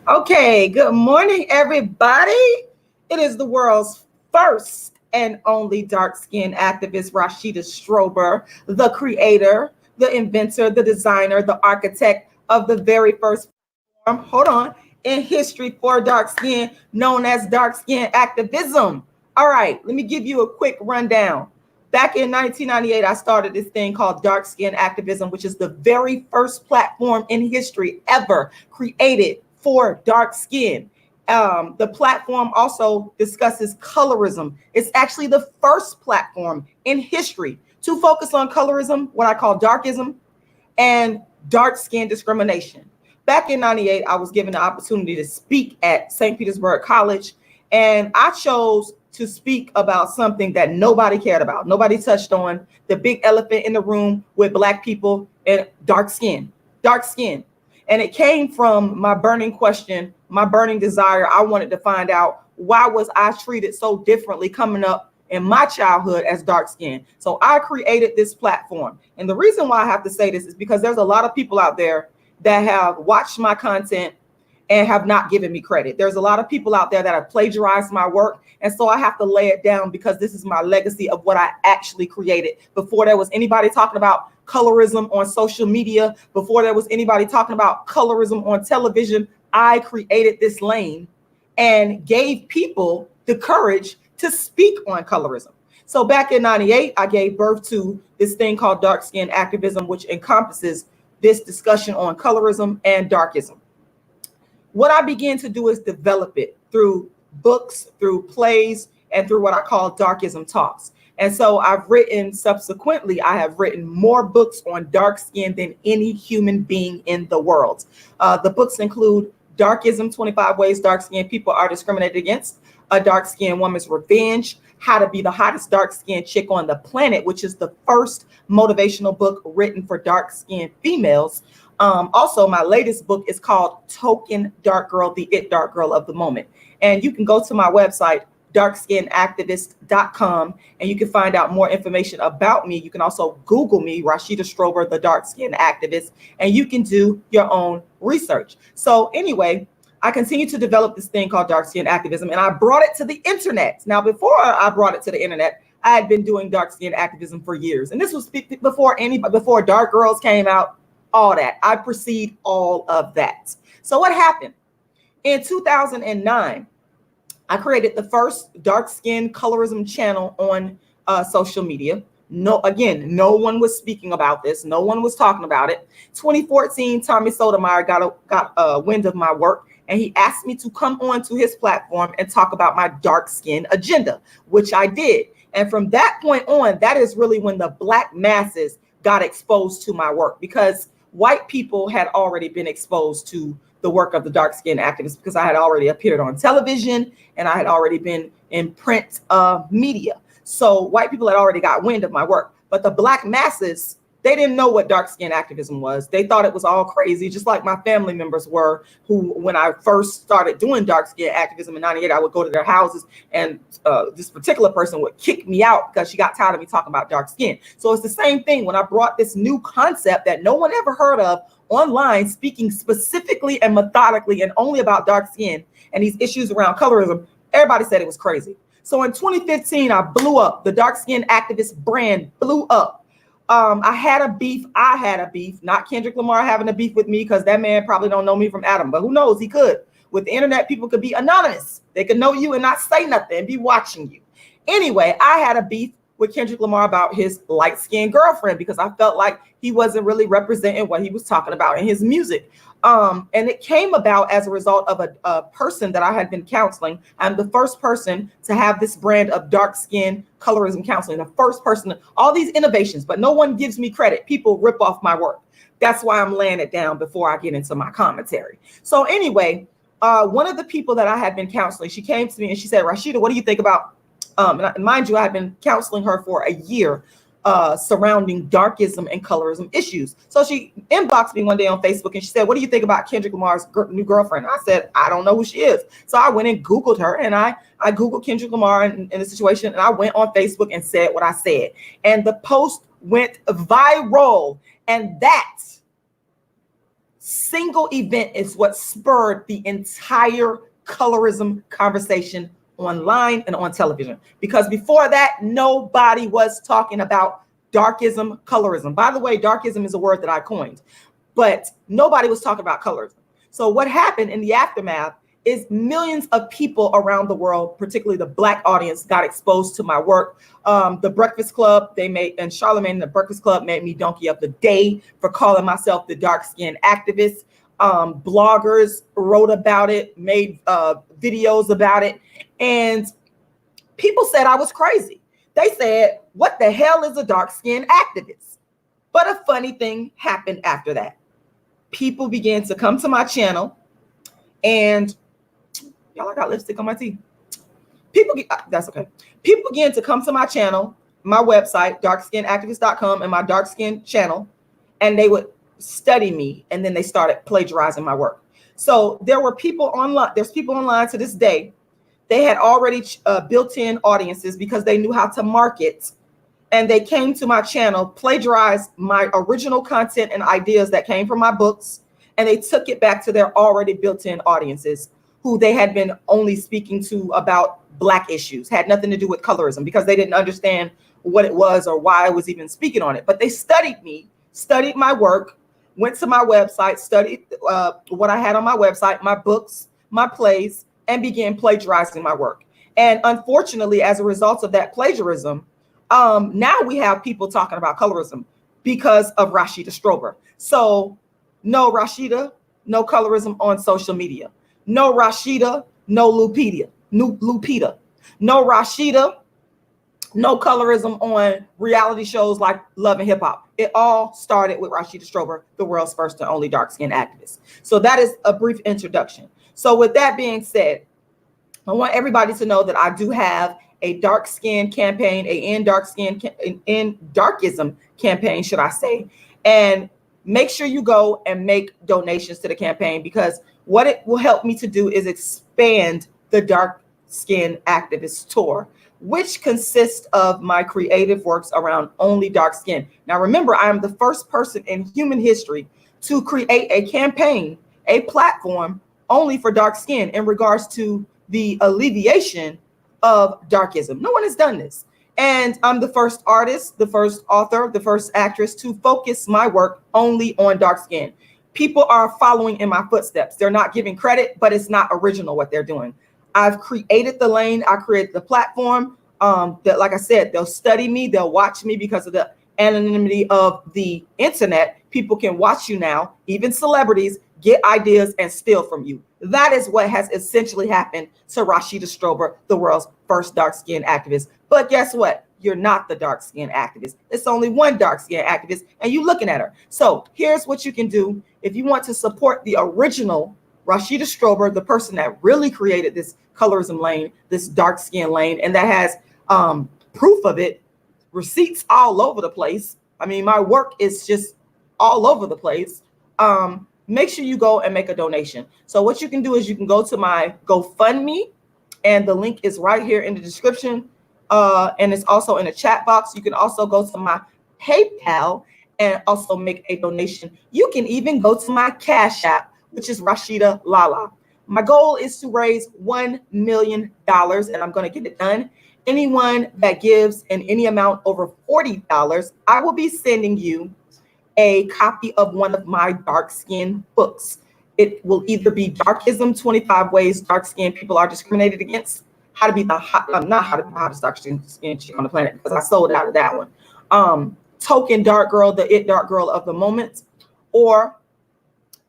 Okay, good morning, everybody. It is the world's first and only dark skinned activist, Rashida Strober, the creator, the inventor, the designer, the architect of the very first platform, hold on, in history for dark skin, known as dark skin activism. All right, let me give you a quick rundown. Back in 1998, I started this thing called Dark Skin Activism, which is the very first platform in history ever created for dark skin. The platform also discusses colorism. It's actually the first platform in history to focus on colorism, what I call darkism, and dark skin discrimination. Back in 98, I was given the opportunity to speak at St. Petersburg College, and I chose to speak about something that nobody cared about. Nobody touched on the big elephant in the room with Black people and dark skin, dark skin. And it came from my burning question, my burning desire. I wanted to find out, why was I treated so differently coming up in my childhood as dark skin? So I created this platform. And the reason why I have to say this is because there's a lot of people out there that have watched my content and have not given me credit. There's a lot of people out there that have plagiarized my work. And so I have to lay it down because this is my legacy of what I actually created. Before there was anybody talking about colorism on social media, before there was anybody talking about colorism on television, I created this lane and gave people the courage to speak on colorism. So back in 98, I gave birth to this thing called dark skin activism, which encompasses this discussion on colorism and darkism. What I began to do is develop it through books, through plays, and through what I call darkism talks. And so I've written subsequently, I have written more books on dark skin than any human being in the world. The books include Darkism, 25 Ways Dark Skinned People Are Discriminated Against, A Dark Skinned Woman's Revenge, How to Be the Hottest Dark Skinned Chick on the Planet, which is the first motivational book written for dark skinned females. Also, my latest book is called Token Dark Girl, the It Dark Girl of the Moment. And you can go to my website, darkskinactivist.com, and you can find out more information about me. You can also Google me, Rashida Strober, the dark skin activist, and you can do your own research. So anyway, I continue to develop this thing called dark skin activism, and I brought it to the internet. Now, before I brought it to the internet, I had been doing dark skin activism for years. And this was before Dark Girls came out, all that. I precede all of that. So what happened? In 2009, I created the first dark skin colorism channel on social media. No one was speaking about this. No one was talking about it. 2014, Tommy Sotomayor got a wind of my work, and he asked me to come onto his platform and talk about my dark skin agenda, which I did. And from that point on, that is really when the Black masses got exposed to my work, because white people had already been exposed to the work of the dark skin activists because I had already appeared on television and I had already been in print media. So white people had already got wind of my work, but the Black masses, they didn't know what dark skin activism was. They thought it was all crazy, just like my family members were, who, when I first started doing dark skin activism in 98, I would go to their houses and this particular person would kick me out because she got tired of me talking about dark skin. So it's the same thing when I brought this new concept that no one ever heard of online, speaking specifically and methodically and only about dark skin and these issues around colorism. Everybody said it was crazy. So in 2015, I blew up. The dark skin activist brand blew up. I had a beef, not Kendrick Lamar having a beef with me, because that man probably don't know me from Adam, but who knows, he could. With the internet, people could be anonymous. They could know you and not say nothing and be watching you. Anyway, I had a beef with Kendrick Lamar about his light-skinned girlfriend because I felt like he wasn't really representing what he was talking about in his music. And it came about as a result of a person that I had been counseling. I'm the first person to have this brand of dark skin colorism counseling, the first person, all these innovations, but no one gives me credit. People rip off my work. That's why I'm laying it down before I get into my commentary. So anyway, one of the people that I had been counseling, she came to me and she said, Rashida, what do you think about, and mind you, I had been counseling her for a year surrounding darkism and colorism issues. So she inboxed me one day on Facebook and she said, what do you think about Kendrick Lamar's new girlfriend? I said, I don't know who she is. So I went and Googled her, and I Googled Kendrick Lamar in the situation, and I went on Facebook and said what I said. And the post went viral. And that single event is what spurred the entire colorism conversation online and on television. Because before that, nobody was talking about darkism, colorism. By the way, darkism is a word that I coined, but nobody was talking about colorism. So what happened in the aftermath is millions of people around the world, particularly the Black audience, got exposed to my work. The Breakfast Club, and Charlamagne and the Breakfast Club made me donkey of the day for calling myself the dark-skinned activist. Bloggers wrote about it, made videos about it, and people said I was crazy. They said, what the hell is a dark-skinned activist? But a funny thing happened after that. People began to come to my channel, and y'all, I got lipstick on my teeth. That's okay. People began to come to my channel, my website, darkskinactivist.com, and my dark skin channel, and they would study me, and then they started plagiarizing my work. So there were people online. There's people online to this day. They had already built-in audiences because they knew how to market, and they came to my channel, plagiarized my original content and ideas that came from my books, and they took it back to their already built-in audiences who they had been only speaking to about Black issues, had nothing to do with colorism, because they didn't understand what it was or why I was even speaking on it. But they studied me, studied my work, went to my website, studied what I had on my website, my books, my plays, and began plagiarizing my work. And unfortunately, as a result of that plagiarism, now we have people talking about colorism because of Rashida Strober. So no Rashida, no colorism on social media. No Rashida, no Lupita. No Rashida, no colorism on reality shows like Love and Hip Hop. It all started with Rashida Strober, the world's first and only dark-skinned activist. So that is a brief introduction. So with that being said, I want everybody to know that I do have a dark skin campaign, end darkism campaign, should I say. And make sure you go and make donations to the campaign, because what it will help me to do is expand the Dark Skin Activist Tour, which consists of my creative works around only dark skin. Now, remember, I am the first person in human history to create a campaign, a platform only for dark skin in regards to the alleviation of darkism. No one has done this. And I'm the first artist, the first author, the first actress to focus my work only on dark skin. People are following in my footsteps. They're not giving credit, but it's not original what they're doing. I've created the lane. I created the platform that, like I said, they'll study me. They'll watch me because of the anonymity of the internet. People can watch you now, even celebrities, get ideas and steal from you. That is what has essentially happened to Rashida Strober, the world's first dark-skinned activist. But guess what? You're not the dark-skinned activist. It's only one dark-skinned activist, and you're looking at her. So here's what you can do. If you want to support the original Rashida Strober, the person that really created this colorism lane, this dark-skin lane, and that has proof of it, receipts all over the place. I mean, my work is just all over the place. Make sure you go and make a donation. So what you can do is you can go to my GoFundMe, and the link is right here in the description. And it's also in the chat box. You can also go to my PayPal and also make a donation. You can even go to my Cash App, which is Rashidalala. My goal is to raise $1 million, and I'm going to get it done. Anyone that gives in any amount over $40, I will be sending you a copy of one of my dark skin books. It will either be Darkism, 25 Ways Dark Skin People Are Discriminated Against, How to Be the hottest dark skin chick on the planet, because I sold out of that one. Token Dark Girl, the It Dark Girl of the Moment, or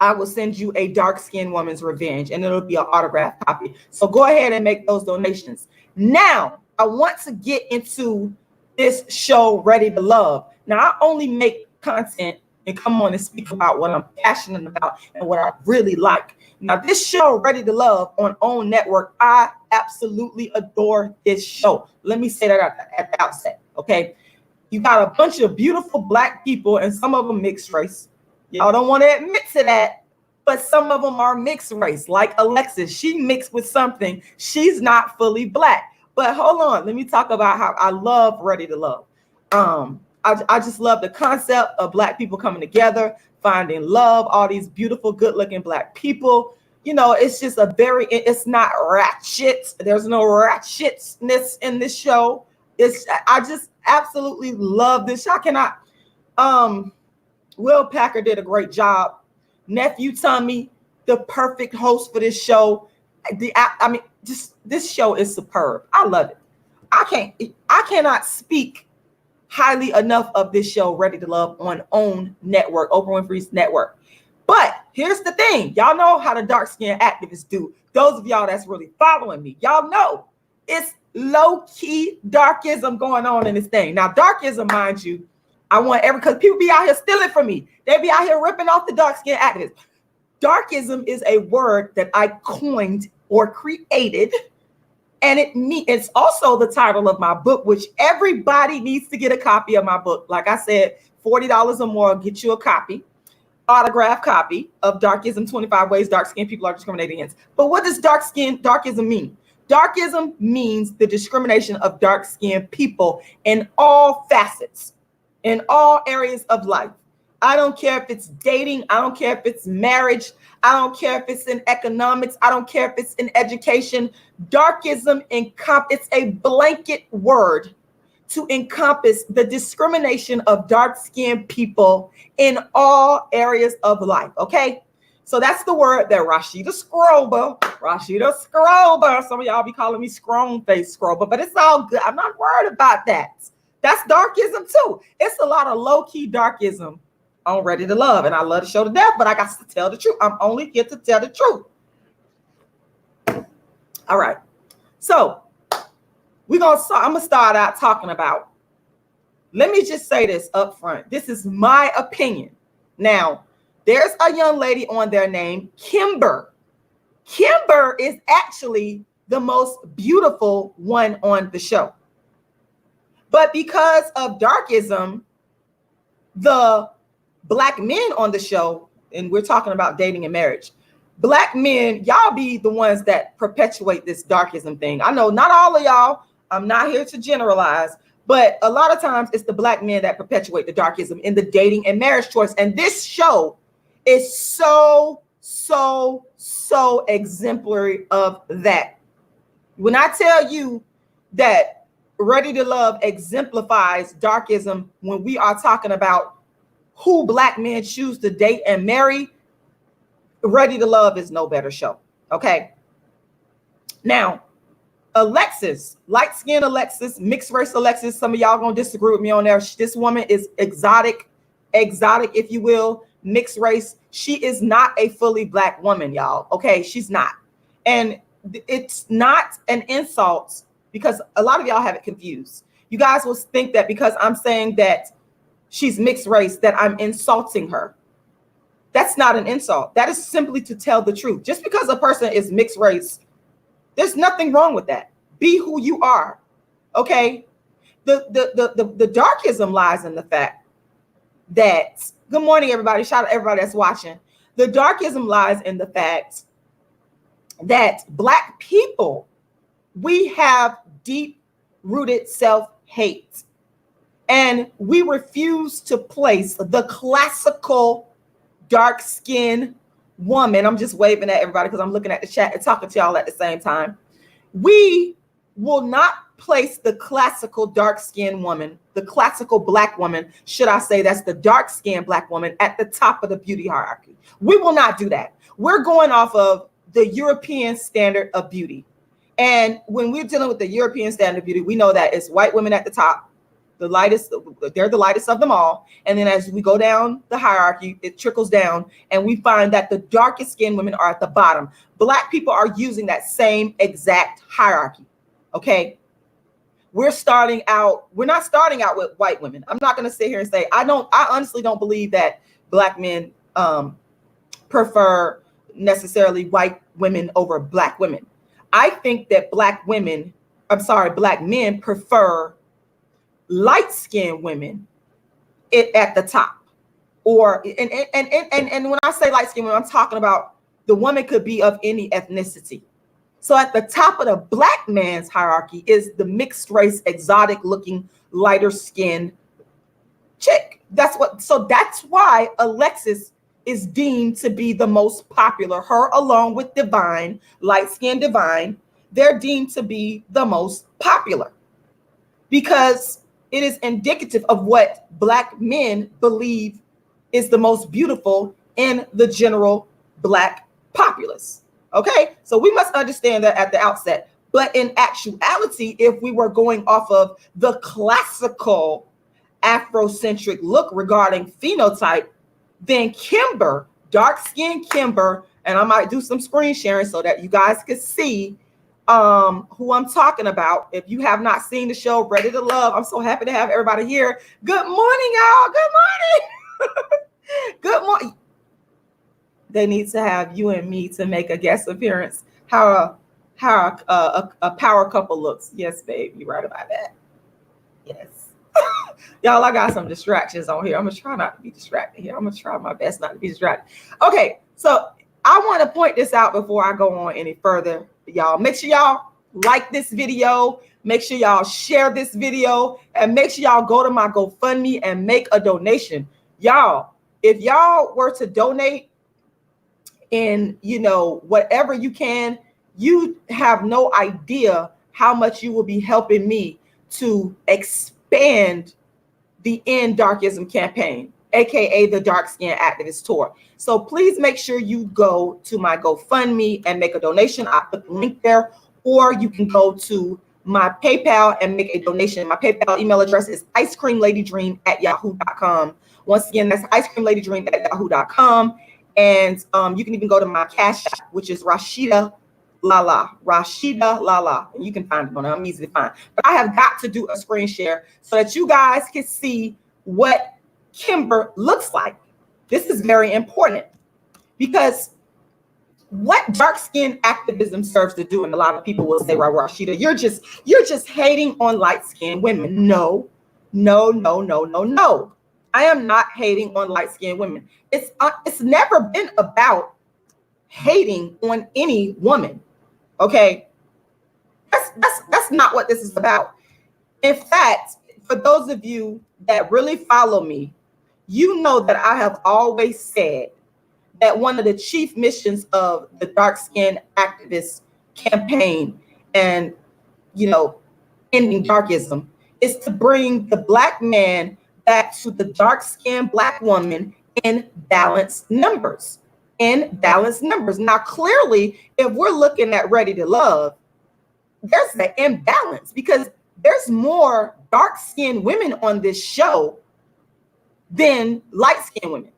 I will send you a Dark Skin Woman's Revenge, and it'll be an autographed copy. So go ahead and make those donations. Now, I want to get into this show, Ready to Love. Now, I only make content and come on and speak about what I'm passionate about and what I really like. Now, this show, Ready to Love, on OWN Network, I absolutely adore this show. Let me say that at the outset, okay? You got a bunch of beautiful Black people, and some of them mixed race. Y'all don't want to admit to that, but some of them are mixed race, like Alexis. She mixed with something. She's not fully Black. But hold on, let me talk about how I love Ready to Love. I just love the concept of Black people coming together, finding love, all these beautiful, good looking Black people. You know, it's just it's not ratchet. There's no ratchetness in this show. I just absolutely love this show. I cannot, Will Packer did a great job. Nephew Tommy, the perfect host for this show. This show is superb. I love it. I cannot speak highly enough of this show, Ready to Love, on OWN network, Oprah Winfrey's network. But here's the thing. Y'all know how the dark-skinned activists do. Those of y'all that's really following me, y'all know it's low-key darkism going on in this thing. Now, darkism, mind you, because people be out here stealing from me. They be out here ripping off the dark-skinned activists. Darkism is a word that I coined or created, and it's also the title of my book, which everybody needs to get a copy of my book. Like I said, $40 or more, get you a copy, autographed copy of Darkism, 25 Ways Dark-Skinned People Are Discriminated Against. But what does darkism mean? Darkism means the discrimination of dark-skinned people in all facets, in all areas of life. I don't care if it's dating. I don't care if it's marriage. I don't care if it's in economics. I don't care if it's in education. Darkism it's a blanket word to encompass the discrimination of dark-skinned people in all areas of life. Okay, so that's the word that Rashida Strober. Some of y'all be calling me Scrone Face Strober, but it's all good. I'm not worried about that. That's darkism too. It's a lot of low-key darkism on Ready to Love, and I love the show to death, but I got to tell the truth. I'm only here to tell the truth. All right, so I'm gonna start out talking about. Let me just say this up front. This is my opinion. Now, there's a young lady on there named Kimber. Kimber is actually the most beautiful one on the show, but because of darkism, the Black men on the show, and we're talking about dating and marriage, Black men, y'all be the ones that perpetuate this darkism thing. I know not all of y'all, I'm not here to generalize, but a lot of times it's the Black men that perpetuate the darkism in the dating and marriage choice. And this show is so exemplary of that. When I tell you that Ready to Love exemplifies darkism when we are talking about who Black men choose to date and marry, Ready to Love is no better show. Okay. Now, Alexis, light-skinned Alexis, mixed race Alexis. Some of y'all gonna disagree with me on there. This woman is exotic, if you will, mixed race. She is not a fully Black woman, y'all. Okay, she's not. And it's not an insult, because a lot of y'all have it confused. You guys will think that because I'm saying that she's mixed race, that I'm insulting her. That's not an insult. That is simply to tell the truth. Just because a person is mixed race, there's nothing wrong with that. Be who you are. Okay. The darkism lies in the fact that, good morning, everybody. Shout out to everybody that's watching. The darkism lies in the fact that Black people, we have deep-rooted self-hate. And we refuse to place the classical dark-skinned woman. I'm just waving at everybody because I'm looking at the chat and talking to y'all at the same time. We will not place the classical dark-skinned woman, the classical Black woman, should I say, that's the dark-skinned Black woman, at the top of the beauty hierarchy. We will not do that. We're going off of the European standard of beauty. And when we're dealing with the European standard of beauty, we know that it's white women at the top, the lightest, they're the lightest of them all. And then as we go down the hierarchy, it trickles down, and we find that the darkest skinned women are at the bottom. Black people are using that same exact hierarchy. Okay. We're not starting out with white women. I'm not going to sit here and say, I honestly don't believe that Black men prefer necessarily white women over Black women. I think that Black men prefer light-skinned women at the top. And when I say light-skinned women, I'm talking about the woman could be of any ethnicity. So at the top of the Black man's hierarchy is the mixed race, exotic looking, lighter skinned chick. That's why Alexis is deemed to be the most popular. Her along with Divine, light-skinned Divine, they're deemed to be the most popular because it is indicative of what Black men believe is the most beautiful in the general Black populace. Okay, so we must understand that at the outset. But in actuality, if we were going off of the classical Afrocentric look regarding phenotype, then Kimber, dark-skinned Kimber, and I might do some screen sharing so that you guys can see who I'm talking about. If you have not seen the show Ready to Love, I'm so happy to have everybody here. Good morning, y'all. Good morning. Good morning. They need to have you and me to make a guest appearance. How a power couple looks. Yes, babe, you're right about that. Yes. Y'all, I got some distractions on here. I'm gonna try not to be distracted here. I'm gonna try my best not to be distracted. Okay, so I want to point this out before I go on any further. Y'all, make sure y'all like this video. Make sure y'all share this video, and make sure y'all go to my GoFundMe and make a donation. Y'all, if y'all were to donate in, whatever you can, you have no idea how much you will be helping me to expand the End Darkism campaign, aka the Dark Skin Activist Tour. So please make sure you go to my GoFundMe and make a donation. I put the link there, or you can go to my PayPal and make a donation. My PayPal email address is icecreamladydream@yahoo.com. Once again, that's icecreamladydream@yahoo.com. And you can even go to my Cash App, which is Rashida Lala. And you can find it on there. I'm easy to find. But I have got to do a screen share so that you guys can see what Kimber looks like. This is very important because what dark skin activism serves to do, and a lot of people will say, right, Rashida, you're just hating on light skinned women. No. I am not hating on light skinned women. It's never been about hating on any woman. Okay, that's not what this is about. In fact, for those of you that really follow me, you know that I have always said that one of the chief missions of the dark skin activist campaign and, ending darkism is to bring the Black man back to the dark skinned Black woman in balanced numbers. Now, clearly, if we're looking at Ready to Love, there's an imbalance because there's more dark-skinned women on this show than light-skinned women.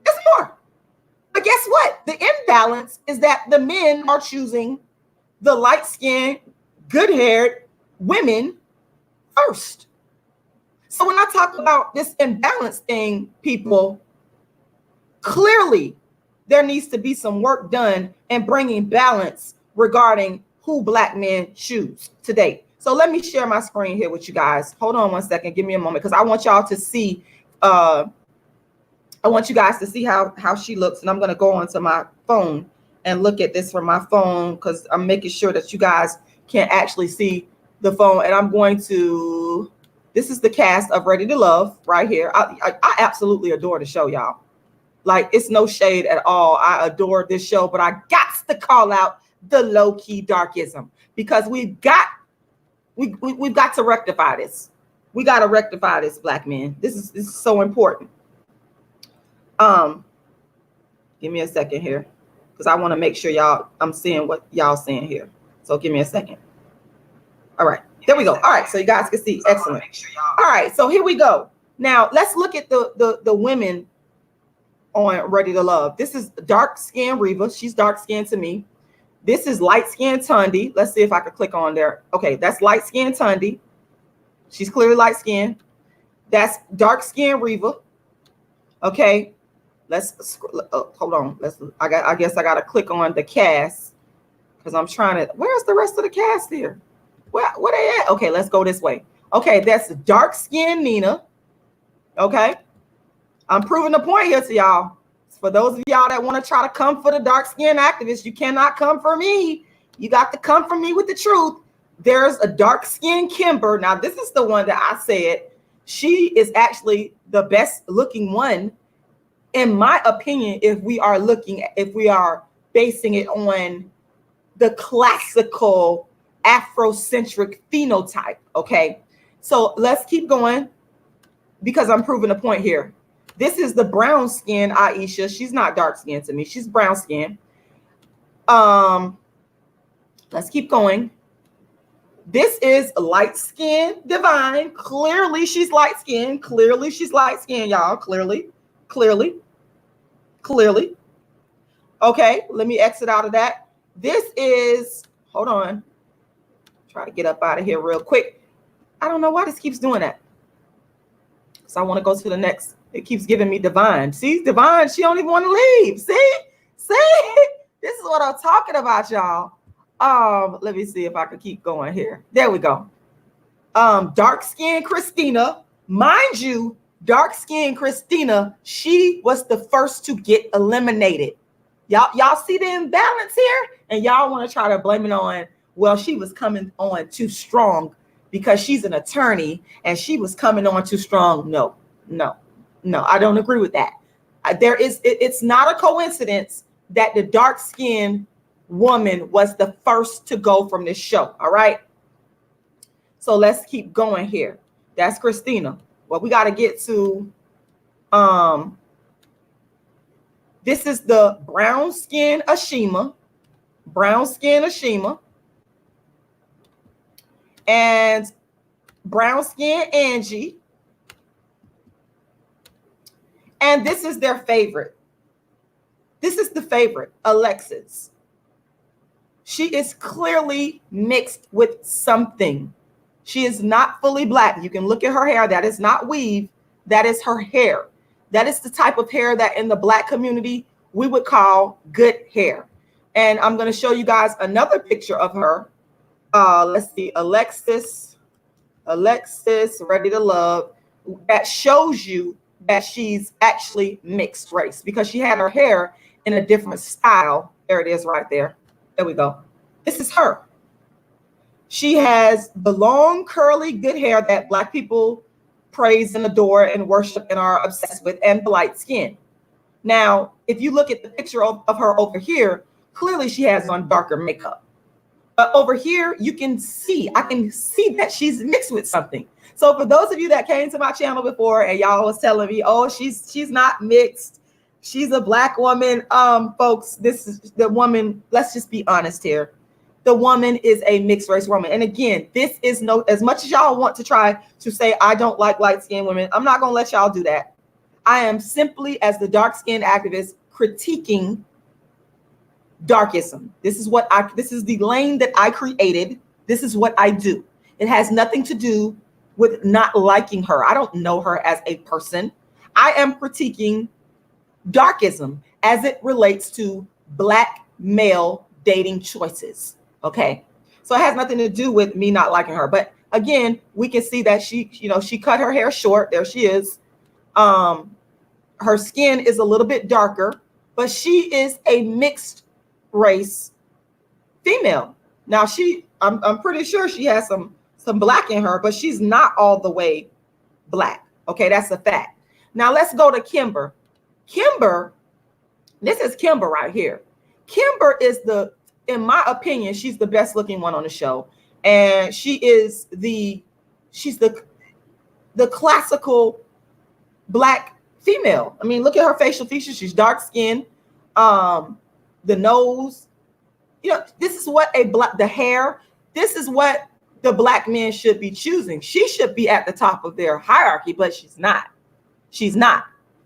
There's more. But guess what? The imbalance is that the men are choosing the light-skinned, good-haired women first. So when I talk about this imbalance thing, people, clearly there needs to be some work done in bringing balance regarding who Black men choose today. So let me share my screen here with you guys. Hold on one second. Give me a moment because I want y'all to see. I want you guys to see how she looks, and I'm going to go onto my phone and look at this from my phone because I'm making sure that you guys can actually see the phone. And I'm going to. This is the cast of Ready to Love right here. I absolutely adore the show, y'all. Like, it's no shade at all. I adore this show, but I got to call out the low-key darkism because we've got to rectify this. We got to rectify this, Black men. This is so important. Give me a second here because I want to make sure I'm seeing what y'all saying here. So give me a second. All right, there we go. All right, so you guys can see. Excellent. All right, so here we go. Now let's look at the women on Ready to Love. This is dark skinned Reva. She's dark skinned to me. This is light skinned Tundi. Let's see if I can click on there. Okay, that's light skinned Tundi. She's clearly light skinned. That's dark skinned Reva. Okay, let's hold on. I guess I gotta click on the cast because I'm trying to. Where's the rest of the cast here? Where they at? Okay, let's go this way. Okay, that's dark skinned Nina. Okay. I'm proving the point here to y'all. For those of y'all that want to try to come for the dark-skinned activists, you cannot come for me. You got to come for me with the truth. There's a dark-skinned Kimber. Now, this is the one that I said she is actually the best-looking one in my opinion, if we are basing it on the classical Afrocentric phenotype, okay? So let's keep going because I'm proving a point here. This is the brown skin Aisha. She's not dark skinned to me. She's brown skin. Let's keep going. This is light skin Divine. Clearly she's light skinned. Clearly she's light skinned, y'all. Clearly. Okay, let me exit out of that. This is, hold on. Try to get up out of here real quick. I don't know why this keeps doing that. So I want to go to the next. It keeps giving me Divine. See, Divine, she don't even want to leave. See, this is what I'm talking about, y'all. Let me see if I can keep going here. There we go. Dark skin Christina, mind you, dark skin Christina, she was the first to get eliminated. Y'all see the imbalance here? And y'all want to try to blame it on, well, she was coming on too strong because she's an attorney and she was coming on too strong. No, I don't agree with that. It's not a coincidence that the dark skinned woman was the first to go from this show. All right. So let's keep going here. That's Christina. Well, we got to get to, this is the brown skin Ashima, and brown skin Angie. And this is their favorite. This is the favorite, Alexis. She is clearly mixed with something. She is not fully black. You can look at her hair. That is not weave. That is her hair. That is the type of hair that in the black community we would call good hair. And I'm going to show you guys another picture of her. Let's see, Alexis, Ready to Love. That shows you that she's actually mixed race because she had her hair in a different style. There it is right there. There we go. This is her. She has the long, curly, good hair that black people praise and adore and worship and are obsessed with, and the light skin. Now, if you look at the picture of her over here, clearly she has on darker makeup. But over here, I can see that she's mixed with something. So for those of you that came to my channel before and y'all was telling me, oh, she's not mixed, she's a black woman. Folks, this is the woman. Let's just be honest here. The woman is a mixed race woman. And again, this is no, as much as y'all want to try to say, I don't like light skinned women, I'm not going to let y'all do that. I am simply, as the dark skinned activist, critiquing darkism. This is the lane that I created. This is what I do. It has nothing to do with not liking her. I don't know her as a person. I am critiquing darkism as it relates to black male dating choices. Okay. So it has nothing to do with me not liking her. But again, we can see that she cut her hair short. There she is. Her skin is a little bit darker, but she is a mixed race female. Now I'm pretty sure she has some black in her, but she's not all the way black. Okay, that's a fact. Now let's go to Kimber. This is Kimber right here. Kimber is in my opinion, she's the best looking one on the show. And she's the classical black female. I mean, look at her facial features. She's dark skinned. The nose, this is what the hair, this is what the black men should be choosing. She should be at the top of their hierarchy, but she's not.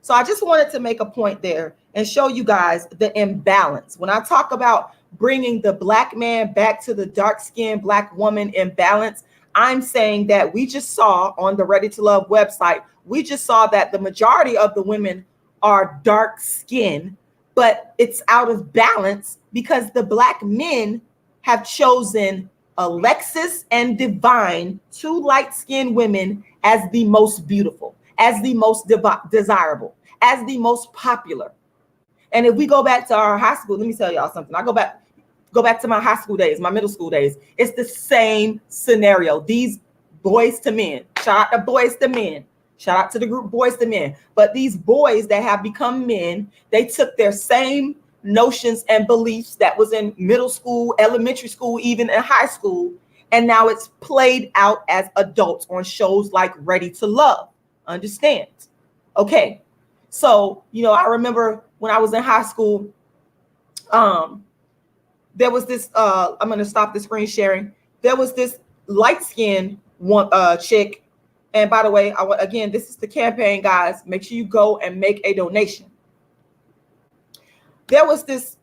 So I just wanted to make a point there and show you guys the imbalance. When I talk about bringing the black man back to the dark-skinned black woman imbalance, I'm saying that we just saw on the Ready to Love website, we just saw that the majority of the women are dark-skinned, but it's out of balance because the black men have chosen Alexis and Divine, two light-skinned women, as the most beautiful, as the most desirable, as the most popular. And if we go back to our high school, let me tell y'all something. I go back to my high school days, my middle school days. It's the same scenario. These boys to men, shout out to boys to men. Shout out to the group Boys to Men. But these boys that have become men, they took their same notions and beliefs that was in middle school, elementary school, even in high school, and now it's played out as adults on shows like Ready to Love. Understand? Okay. So, I remember when I was in high school, there was this, I'm going to stop the screen sharing. There was this light-skinned one chick. And by the way, again, this is the campaign, guys. Make sure you go and make a donation. There was this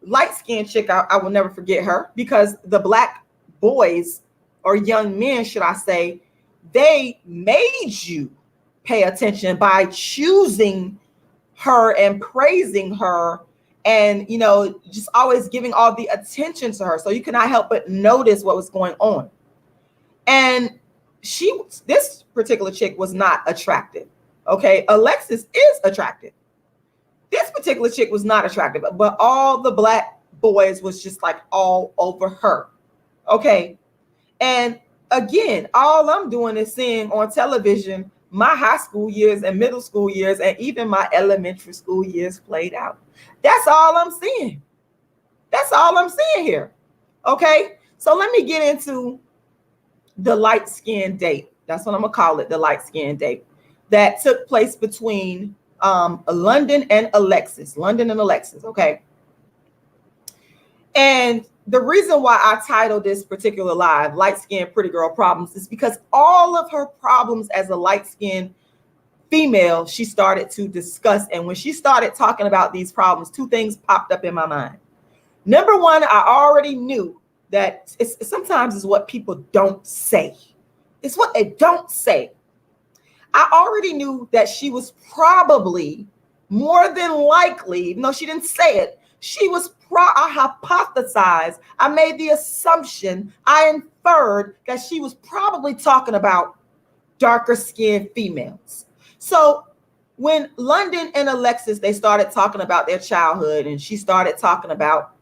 light-skinned chick. I will never forget her, because the Black boys, or young men, should I say, they made you pay attention by choosing her and praising her, and just always giving all the attention to her, so you cannot help but notice what was going on. And this particular chick was not attractive. Okay, Alexis is attractive. This particular chick was not attractive, but all the Black boys was just like all over her. Okay, and again, all I'm doing is seeing on television my high school years and middle school years and even my elementary school years played out. That's all I'm seeing. That's all I'm seeing here. Okay, so let me get into the light skin date. That's what I'm gonna call it, the light skin date that took place between London and Alexis. Okay. And the reason why I titled this particular live Light Skin Pretty Girl Problems is because all of her problems as a light skinned female, she started to discuss. And when she started talking about these problems, two things popped up in my mind. Number one, I already knew that sometimes it's what people don't say. It's what they don't say. I already knew that she was probably, more than likely, even though she didn't say it, I hypothesized, I made the assumption, I inferred that she was probably talking about darker skinned females. So when London and Alexis, they started talking about their childhood, and she started talking about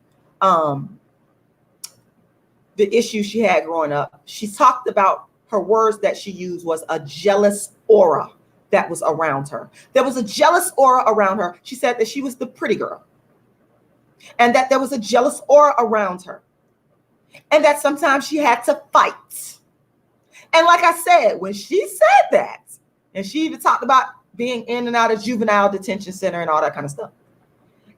the issues she had growing up, she talked about her words that she used was a jealous aura that was around her. There was a jealous aura around her. She said that she was the pretty girl, and that there was a jealous aura around her, and that sometimes she had to fight. And like I said, when she said that, and she even talked about being in and out of juvenile detention center and all that kind of stuff.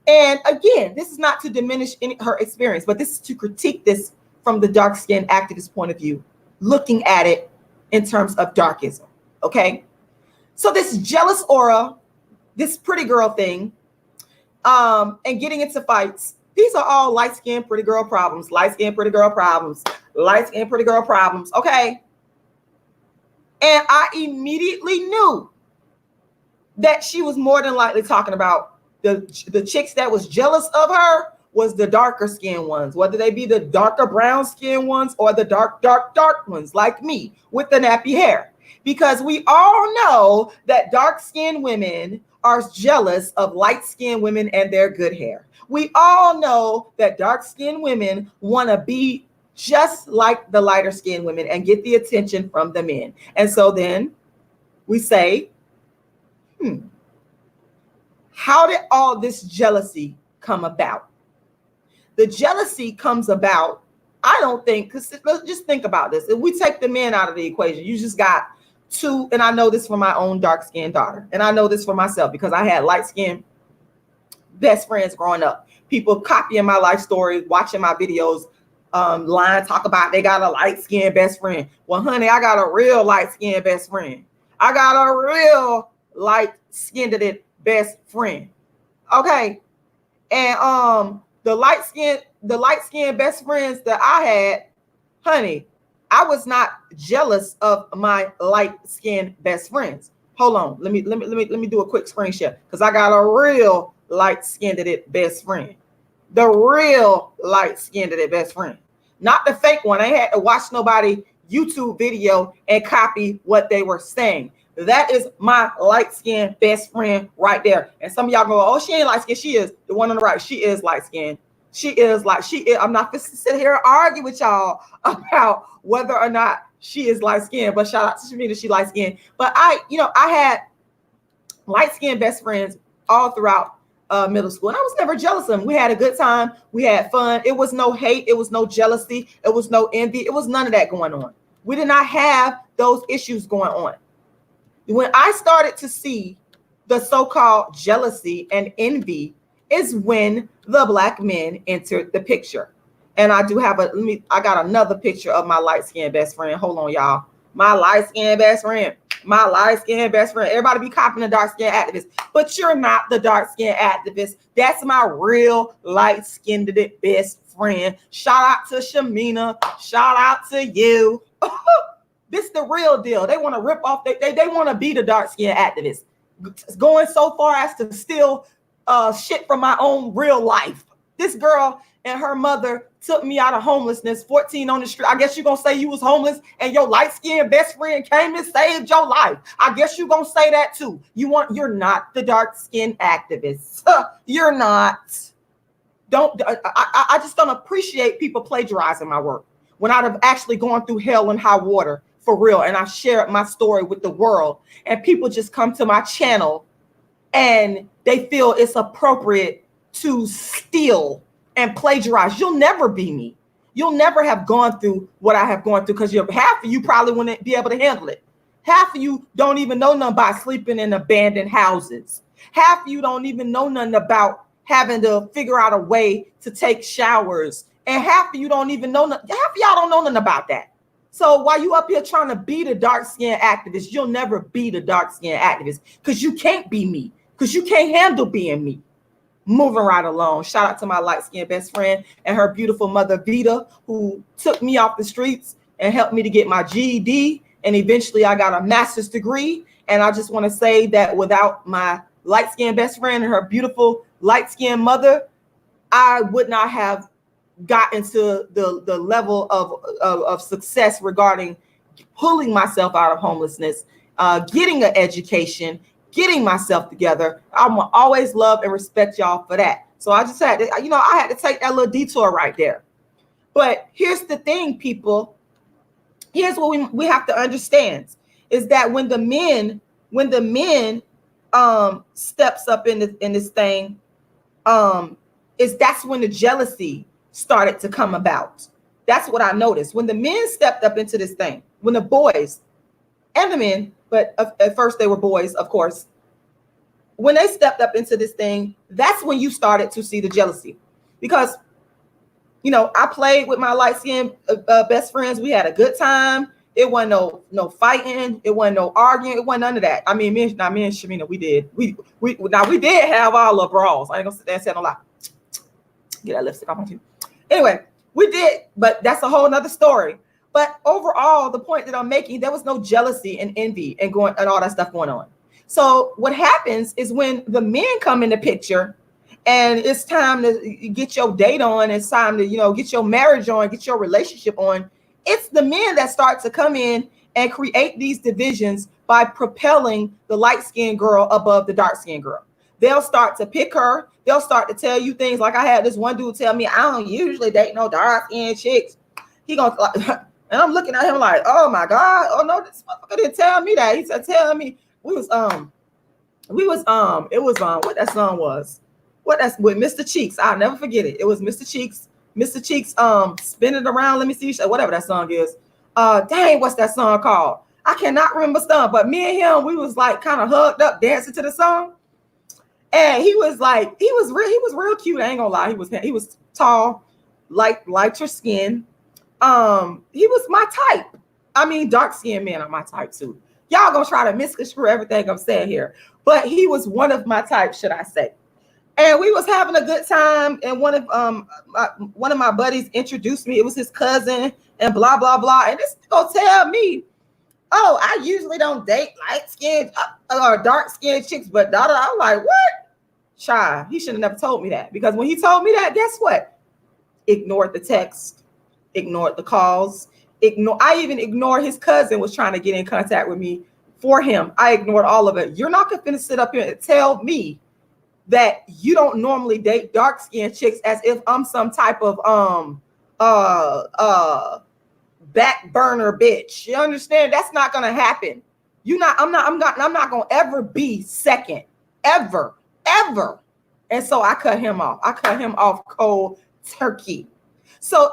And again, this is not to diminish her experience, but this is to critique this from the dark-skinned activist point of view, looking at it in terms of darkism. Okay, so this jealous aura, this pretty girl thing, and getting into fights, these are all light-skinned pretty girl problems, light-skinned pretty girl problems, light-skinned pretty girl problems. Okay, and I immediately knew that she was more than likely talking about the chicks that was jealous of her was the darker skinned ones, whether they be the darker brown skinned ones or the dark ones like me with the nappy hair. Because we all know that dark skinned women are jealous of light skinned women and their good hair. We all know that dark skinned women want to be just like the lighter skinned women and get the attention from the men. And so then we say, how did all this jealousy come about? The jealousy comes about, I don't think, because just think about this. If we take the men out of the equation, you just got two, and I know this for my own dark-skinned daughter, and I know this for myself because I had light-skinned best friends growing up. People copying my life story, watching my videos, lying, talk about they got a light-skinned best friend. Well, honey, I got a real light-skinned best friend. I got a real light-skinned best friend. Okay, and the light skinned best friends that I had, honey, I was not jealous of my light skinned best friends. Hold on, let me do a quick screen share because I got a real light skinned best friend, the real light skinned best friend, not the fake one. I ain't had to watch nobody YouTube video and copy what they were saying. That is my light-skinned best friend right there. And some of y'all go, oh, she ain't light-skinned. She is. The one on the right, she is light-skinned. She is. I'm not going to sit here and argue with y'all about whether or not she is light skinned, but shout out to Shamina, she light skinned. But I had light skinned best friends all throughout middle school, and I was never jealous of them. We had a good time, we had fun. It was no hate, it was no jealousy, it was no envy, it was none of that going on. We did not have those issues going on. When I started to see the so-called jealousy and envy is when the Black men entered the picture. And I do have I got another picture of my light-skinned best friend. Hold on, y'all. My light-skinned best friend. My light-skinned best friend. Everybody be copying the dark-skinned activist, but you're not the dark-skinned activist. That's my real light-skinned best friend. Shout out to Shamina. Shout out to you. This is the real deal. They want to rip off. They want to be the dark-skinned activist. Going so far as to steal shit from my own real life. This girl and her mother took me out of homelessness, 14 on the street. I guess you're going to say you was homeless and your light-skinned best friend came and saved your life. I guess you're going to say that too. You're not the dark-skinned activist. You're not. I just don't appreciate people plagiarizing my work when I'd have actually gone through hell and high water for real. And I shared my story with the world and people just come to my channel and they feel it's appropriate to steal and plagiarize. You'll never be me. You'll never have gone through what I have gone through because half of you probably wouldn't be able to handle it. Half of you don't even know nothing about sleeping in abandoned houses. Half of you don't even know nothing about having to figure out a way to take showers. And half of you don't even know, half of y'all don't know nothing about that. So while you up here trying to be the dark-skinned activist, you'll never be the dark-skinned activist because you can't be me, because you can't handle being me. Moving right along. Shout out to my light-skinned best friend and her beautiful mother, Vita, who took me off the streets and helped me to get my GED. And eventually I got a master's degree. And I just want to say that without my light-skinned best friend and her beautiful light-skinned mother, I would not have gotten to the level of success regarding pulling myself out of homelessness, getting an education, getting myself together. I'm gonna always love and respect y'all for that. So I just had to, I had to take that little detour right there. But here's the thing, people. Here's what we have to understand is that when the men steps up in this thing, that's when the jealousy started to come about. That's what I noticed. When the men stepped up into this thing, when the boys and the men, but at first they were boys, of course, when they stepped up into this thing, that's when you started to see the jealousy. Because, I played with my light-skinned best friends. We had a good time. It wasn't no fighting. It wasn't no arguing. It wasn't none of that. I mean, me and Shamina, we did. We did have all the brawls. I ain't gonna sit there and say no lie. Get that lipstick off on you. Anyway, we did, but that's a whole nother story. But overall, the point that I'm making, there was no jealousy and envy and all that stuff going on. So what happens is when the men come in the picture and it's time to get your date on, it's time to, get your marriage on, get your relationship on, it's the men that start to come in and create these divisions by propelling the light-skinned girl above the dark-skinned girl. They'll start to pick her. They'll start to tell you things like I had this one dude tell me, I don't usually date no dark-skinned chicks. He gonna, and I'm looking at him like, oh my God, oh no, this motherfucker didn't tell me that. He said, telling me it was what that song was. What that's with Mr. Cheeks. I'll never forget it. It was Mr. Cheeks. Mr. Cheeks spin it around. Let me see, whatever that song is. Dang, what's that song called? I cannot remember the song, but me and him, we was like kind of hugged up dancing to the song. And he was real cute. I ain't gonna lie. He was tall, lighter skin. He was my type. I mean, dark-skinned men are my type too. Y'all gonna try to misconstrue everything I'm saying here, but he was one of my types, should I say. And we was having a good time. And one of my buddies introduced me. It was his cousin and blah, blah, blah. And this gonna tell me, oh, I usually don't date light-skinned or dark-skinned chicks, but daughter, I'm like, what? Child, he should have never told me that, because when he told me that, guess what? Ignored the text, ignored the calls, I even ignored his cousin was trying to get in contact with me for him. I ignored all of it. You're not gonna sit up here and tell me that you don't normally date dark-skinned chicks as if I'm some type of back burner bitch. You understand? That's not gonna happen. I'm not gonna ever be second. Ever. And so I cut him off. I cut him off cold turkey. So,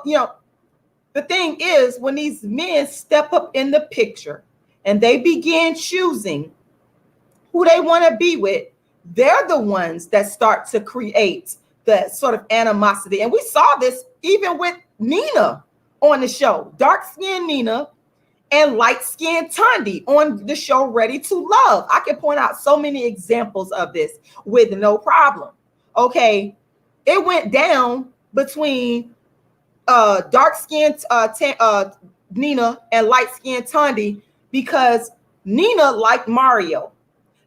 the thing is, when these men step up in the picture and they begin choosing who they want to be with, they're the ones that start to create the sort of animosity. And we saw this even with Nina on the show, dark-skinned Nina and light-skinned Tandy on the show Ready to Love. I can point out so many examples of this with no problem. Okay, it went down between dark-skinned Nina and light-skinned Tandy because Nina liked Mario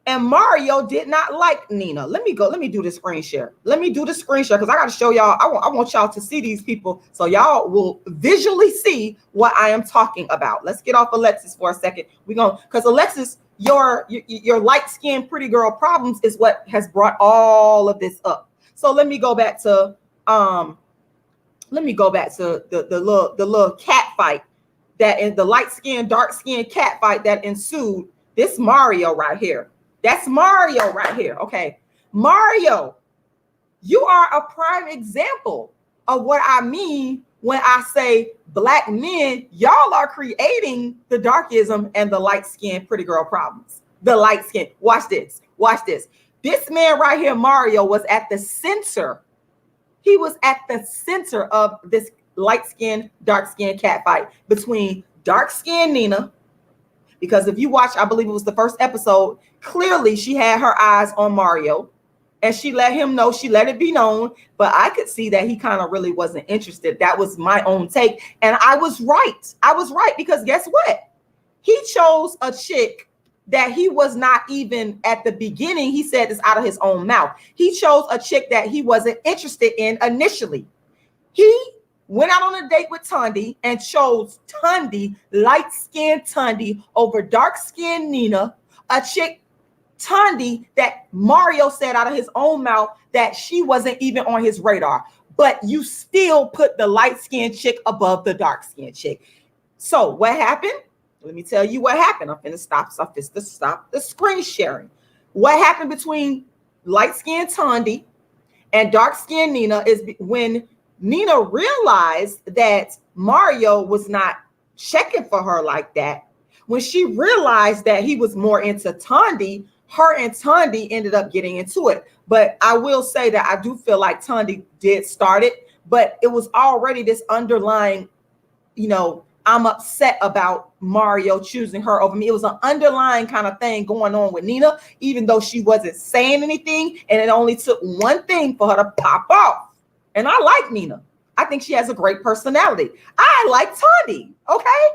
and Mario did not like Nina. Let me do the screen share. Because I got to show y'all. I want y'all to see these people so y'all will visually see what I am talking about. Let's get off Alexis for a second. Because Alexis, your light-skinned pretty girl problems is what has brought all of this up. So let me go back to the little cat fight that in the light-skinned, dark-skinned cat fight that ensued. This Mario right here. That's Mario right here. Okay. Mario, you are a prime example of what I mean when I say black men, y'all are creating the darkism and the light-skinned pretty girl problems. The light skin. Watch this. This man right here, Mario, was at the center. He was at the center of this light-skinned, dark-skinned cat fight between dark-skinned Nina. Because if you watch, I believe it was the first episode, clearly she had her eyes on Mario and she let him know, she let it be known, but I could see that he kind of really wasn't interested. That was my own take. And I was right because guess what? He chose a chick that he was not even at the beginning. He said this out of his own mouth. He chose a chick that he wasn't interested in initially. He went out on a date with Tandy and chose Tandy, light-skinned Tandy, over dark-skinned Nina, a chick, Tandy, that Mario said out of his own mouth that she wasn't even on his radar. But you still put the light-skinned chick above the dark-skinned chick. So what happened? Let me tell you what happened. I'm finna stop the screen sharing. What happened between light-skinned Tandy and dark-skinned Nina is when Nina realized that Mario was not checking for her like that. When she realized that he was more into Tandy, her and Tandy ended up getting into it. But I will say that I do feel like Tandy did start it, but it was already this underlying, I'm upset about Mario choosing her over me. It was an underlying kind of thing going on with Nina, even though she wasn't saying anything. And it only took one thing for her to pop off. And I like Nina. I think she has a great personality. I like Tandy. Okay.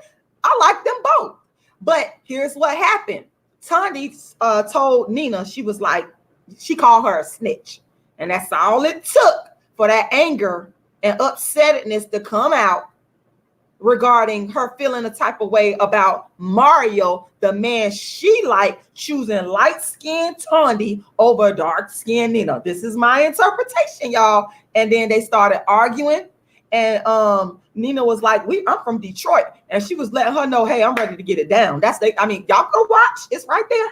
I like them both. But here's what happened. Tandy told Nina, she called her a snitch. And that's all it took for that anger and upsetness to come out regarding her feeling a type of way about Mario, the man she liked, choosing light-skinned Tandy over dark-skinned Nina. This is my interpretation, y'all. And then they started arguing. And Nina was like, I'm from Detroit. And she was letting her know, hey, I'm ready to get it down. Y'all go watch. It's right there.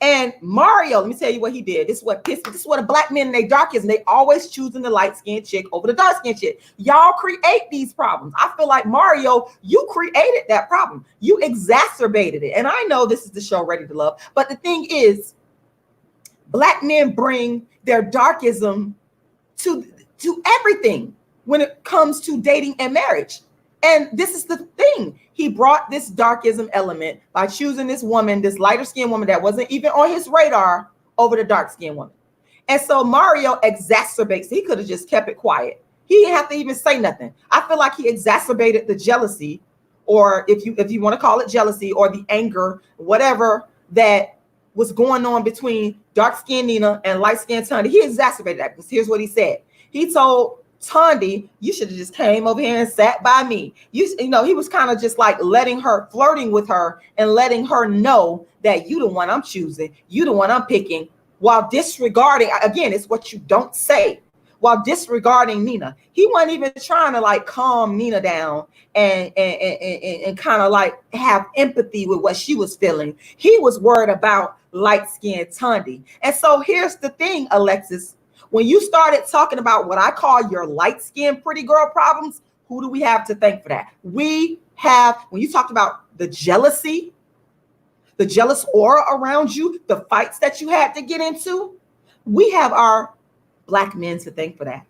And Mario, let me tell you what he did. This is what a black men in their darkism. They always choosing the light-skinned chick over the dark-skinned chick. Y'all create these problems. I feel like Mario, you created that problem. You exacerbated it. And I know this is the show Ready to Love. But the thing is, black men bring their darkism to everything when it comes to dating and marriage. And this is the thing. He brought this darkism element by choosing this woman, this lighter skinned woman that wasn't even on his radar, over the dark skinned woman. And so Mario exacerbates. He could have just kept it quiet. He didn't have to even say nothing. I feel like he exacerbated the jealousy, or if you want to call it jealousy, or the anger, whatever that was going on between dark skinned Nina and light skinned Tandy. He exacerbated that because here's what he said. He told Tandy, you should have just came over here and sat by me. He was kind of just like flirting with her and letting her know that you the one I'm choosing, you the one I'm picking, while disregarding, again, it's what you don't say, while disregarding Nina. He wasn't even trying to like calm Nina down and kind of like have empathy with what she was feeling. He was worried about light-skinned Tundi. And so here's the thing, Alexis. When you started talking about what I call your light-skinned pretty girl problems, who do we have to thank for that? We have, when you talked about the jealousy, the jealous aura around you, the fights that you had to get into, we have our Black men to thank for that.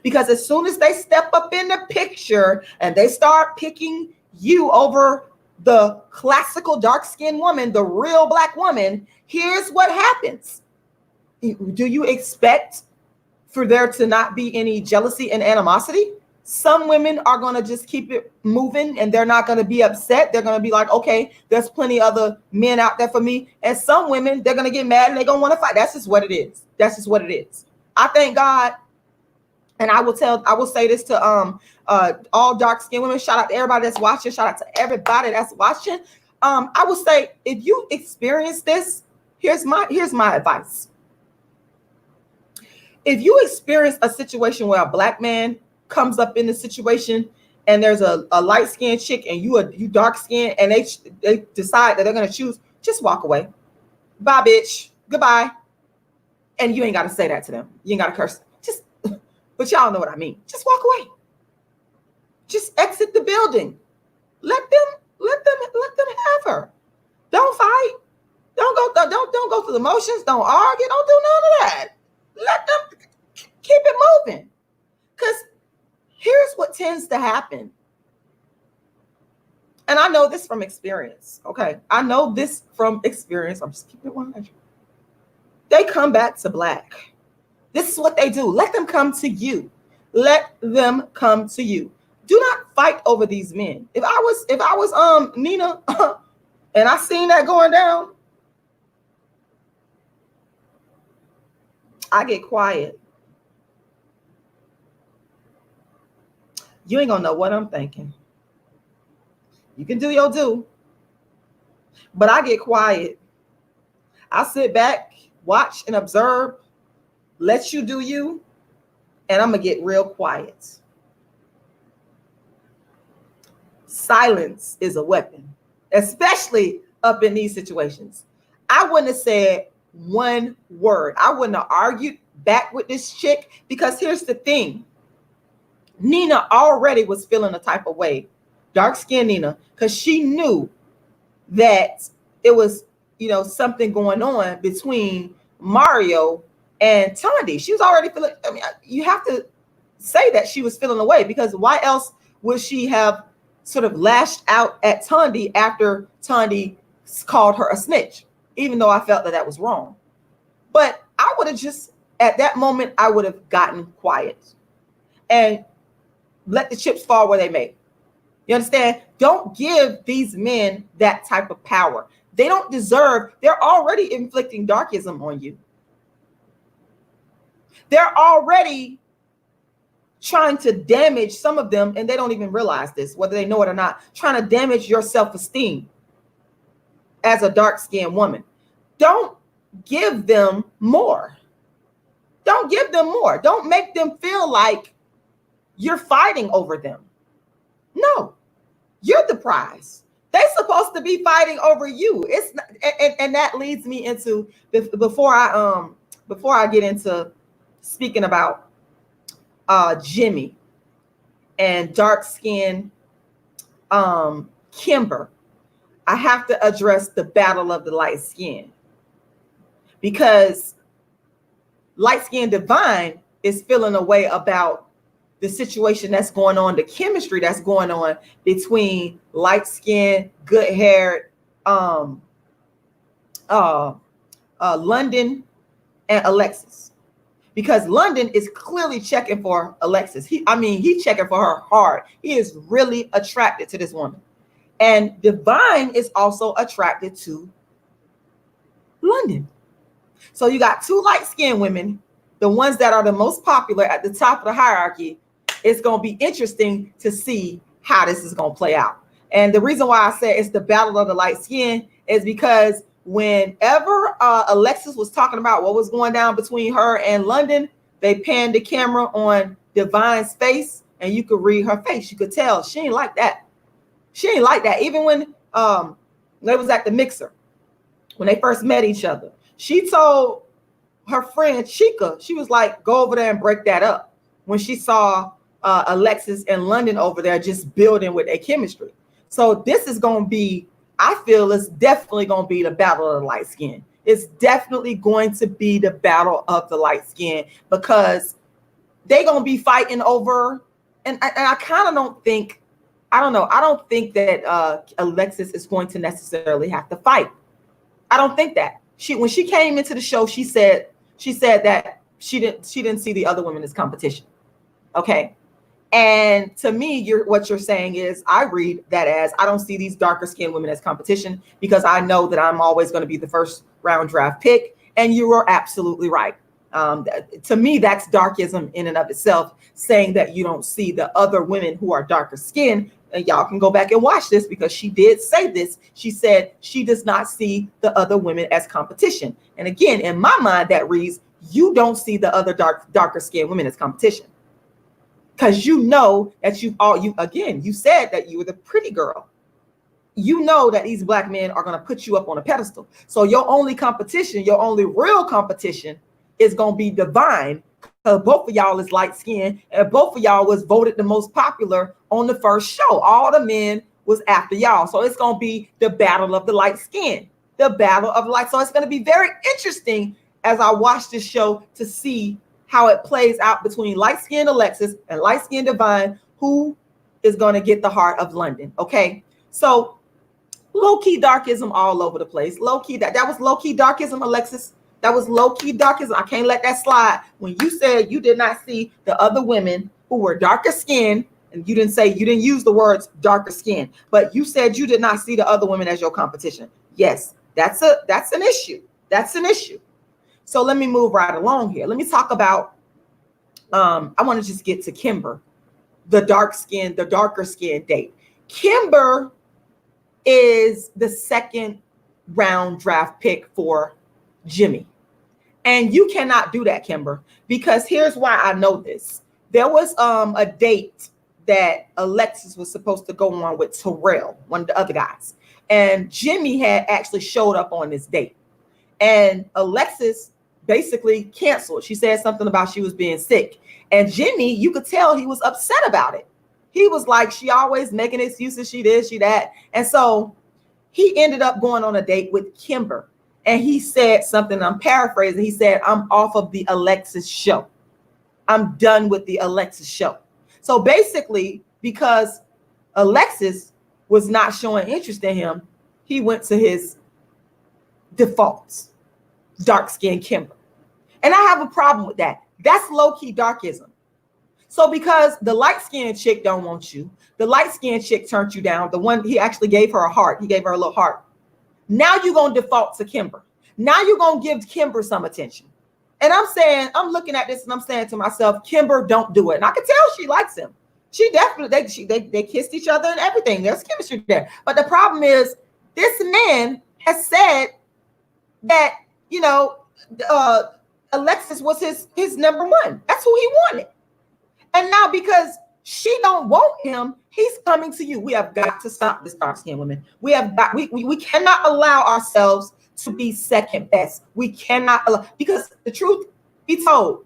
Because as soon as they step up in the picture and they start picking you over the classical dark-skinned woman, the real Black woman, here's what happens. Do you expect for there to not be any jealousy and animosity? Some women are going to just keep it moving and they're not going to be upset. They're going to be like, okay, there's plenty other men out there for me. And some women, they're going to get mad and they're going to want to fight. That's just what it is. That's just what it is. I thank God. And I will say this to all dark-skinned women. Shout out to everybody that's watching. Shout out to everybody that's watching. I will say, if you experience this, here's my advice. If you experience a situation where a Black man comes up in the situation and there's a light-skinned chick and you dark-skinned and they decide that they're going to choose, just walk away. Bye, bitch. Goodbye. And you ain't got to say that to them. You ain't got to curse. But y'all know what I mean. Just walk away. Just exit the building. Let them have her. Don't fight. Don't go through the motions. Don't argue. Don't do none of that. Let them keep it moving. Because here's what tends to happen. And I know this from experience. Okay. I know this from experience. I'm just keeping it 100. They come back to Black. This is what they do. Let them come to you. Let them come to you. Do not fight over these men. If I was Nina and I seen that going down, I get quiet. You ain't gonna know what I'm thinking. You can do your do, but I get quiet. I sit back, watch and observe, let you do you, and I'm gonna get real quiet. Silence is a weapon, especially up in these situations. I wouldn't have said one word. I wouldn't have argued back with this chick, because here's the thing. Nina already was feeling a type of way, dark-skinned Nina, because she knew that it was, something going on between Mario and Tundi. She was already feeling, you have to say that she was feeling away, because why else would she have sort of lashed out at Tundi after Tundi called her a snitch, even though I felt that was wrong. But I would have just, at that moment, I would have gotten quiet and let the chips fall where they may. You understand? Don't give these men that type of power. They don't deserve, they're already inflicting darkism on you. They're already trying to damage, some of them, and they don't even realize this, whether they know it or not, trying to damage your self-esteem as a dark-skinned woman. Don't give them more. Don't give them more. Don't make them feel like you're fighting over them. No, you're the prize. They're supposed to be fighting over you. It's not, and that leads me into, before I get into speaking about Jimmy and dark-skinned Kimber, I have to address the battle of the light skin, because light-skinned Divine is feeling a way about the situation that's going on, the chemistry that's going on between light-skinned, good-haired London and Alexis. Because London is clearly checking for Alexis. He checking for her hard. He is really attracted to this woman. And Divine is also attracted to London. So you got two light-skinned women, the ones that are the most popular at the top of the hierarchy. It's going to be interesting to see how this is going to play out. And the reason why I say it's the battle of the light skin is because whenever Alexis was talking about what was going down between her and London, they panned the camera on Divine's face, and you could read her face. You could tell she ain't like that. She ain't like that. Even when they was at the mixer, when they first met each other, she told her friend Chica, she was like, go over there and break that up. When she saw Alexis and London over there just building with their chemistry. So this is going to be, I feel it's definitely going to be the battle of the light skin. It's definitely going to be the battle of the light skin, because they're going to be fighting over, and I kind of don't think, I don't think that Alexis is going to necessarily have to fight. I don't think that. When she came into the show, she said that she didn't see the other women as competition. Okay. And to me, what you're saying is, I read that as, I don't see these darker skinned women as competition, because I know that I'm always going to be the first round draft pick. And you are absolutely right. To me, that's darkism in and of itself, saying that you don't see the other women who are darker skinned. And y'all can go back and watch this, because she did say this. She said she does not see the other women as competition. And again, in my mind, that reads, you don't see the other darker skinned women as competition. Because you know that you said that you were the pretty girl. You know that these black men are going to put you up on a pedestal. So your only competition, your only real competition, is going to be Divine, because both of y'all is light skinned, and both of y'all was voted the most popular on the first show. All the men was after y'all. So it's going to be the battle of the light skin, the battle of light. So it's going to be very interesting as I watch this show to see how it plays out between light-skinned Alexis and light-skinned Divine, who is going to get the heart of London. Okay, so low-key darkism all over the place. Low-key, that was low-key darkism, Alexis. That was low-key darkism. I can't let that slide. When you said you did not see the other women who were darker skinned, and you didn't use the words darker skin, but you said you did not see the other women as your competition. Yes, that's an issue. That's an issue. So let me move right along here. Let me talk about, I want to just get to Kimber, the darker skin date. Kimber is the second round draft pick for Jimmy. And you cannot do that, Kimber, because here's why I know this. There was a date that Alexis was supposed to go on with Terrell, one of the other guys. And Jimmy had actually showed up on this date. And Alexis basically canceled. She said something about she was being sick. And Jimmy, you could tell he was upset about it. He was like, she always making excuses. She this, she that. And so he ended up going on a date with Kimber. And he said something, I'm paraphrasing. He said, I'm off of the Alexis show. I'm done with the Alexis show. So basically, because Alexis was not showing interest in him, he went to his defaults, dark-skinned Kimber. And I have a problem with that. That's low-key darkism. So because the light-skinned chick don't want you, the light-skinned chick turned you down, the one, he actually gave her a heart. He gave her a little heart. Now you're going to default to Kimber. Now you're going to give Kimber some attention. And I'm saying, I'm looking at this and I'm saying to myself, Kimber, don't do it. And I can tell she likes him. She definitely, they kissed each other and everything. There's chemistry there. But the problem is, this man has said that, you know, Alexis was his number one. That's who he wanted. And now because she don't want him, he's coming to you. We have got to stop this dark-skinned women. We cannot allow ourselves to be second best. We cannot allow, because the truth be told,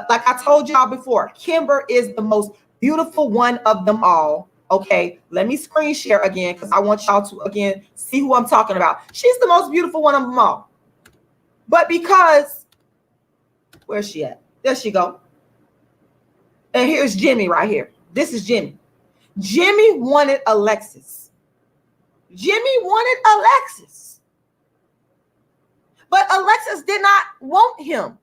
like I told y'all before, Kimber is the most beautiful one of them all. Okay, let me screen share again, because I want y'all to again see who I'm talking about. She's the most beautiful one of them all. But because, where's she at? There she go. And here's Jimmy right here. This is Jimmy. Jimmy wanted Alexis. Jimmy wanted Alexis. But Alexis did not want him.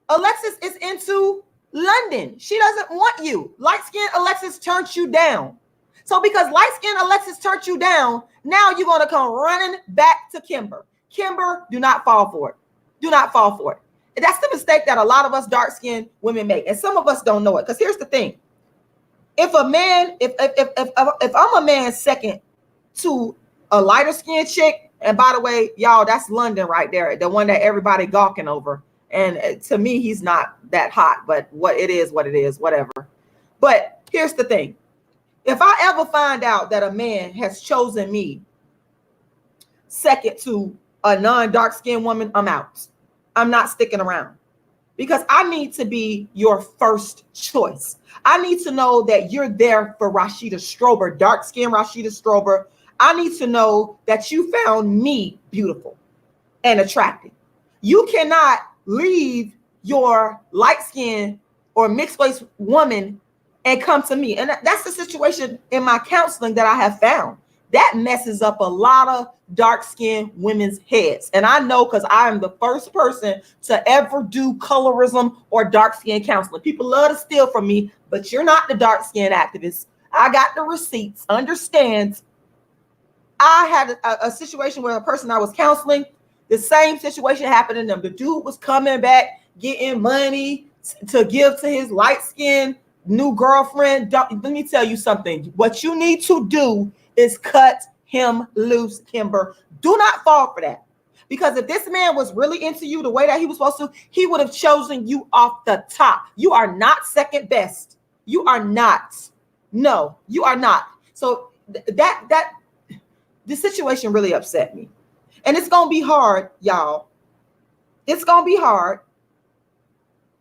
Alexis is into London. She doesn't want you. Light-skinned Alexis turned you down. So because light-skinned Alexis turned you down, now you're going to come running back to Kimber. Kimber, do not fall for it. Do not fall for it. And that's the mistake that a lot of us dark-skinned women make. And some of us don't know it. Because here's the thing. If a man, if I'm a man second to a lighter skinned chick, and by the way, y'all, that's London right there, the one that everybody gawking over. And to me, he's not that hot, but what it is, whatever. But here's the thing. If I ever find out that a man has chosen me second to a non-dark skinned woman, I'm out. I'm not sticking around, because I need to be your first choice. I need to know that you're there for Rashida Strober, dark skinned Rashida Strober. I need to know that you found me beautiful and attractive. You cannot leave your light skinned or mixed race woman and come to me. And that's the situation in my counseling that I have found. That messes up a lot of dark-skinned women's heads. And I know, because I am the first person to ever do colorism or dark-skinned counseling. People love to steal from me, but you're not the dark-skinned activist. I got the receipts. Understand, I had a situation where a person I was counseling, the same situation happened to them. The dude was coming back, getting money to give to his light-skinned new girlfriend. Let me tell you something. What you need to do is cut him loose, Kimber. Do not fall for that. Because if this man was really into you the way that he was supposed to, he would have chosen you off the top. You are not second best. You are not. No, you are not. So this situation really upset me. And it's going to be hard, y'all. It's going to be hard.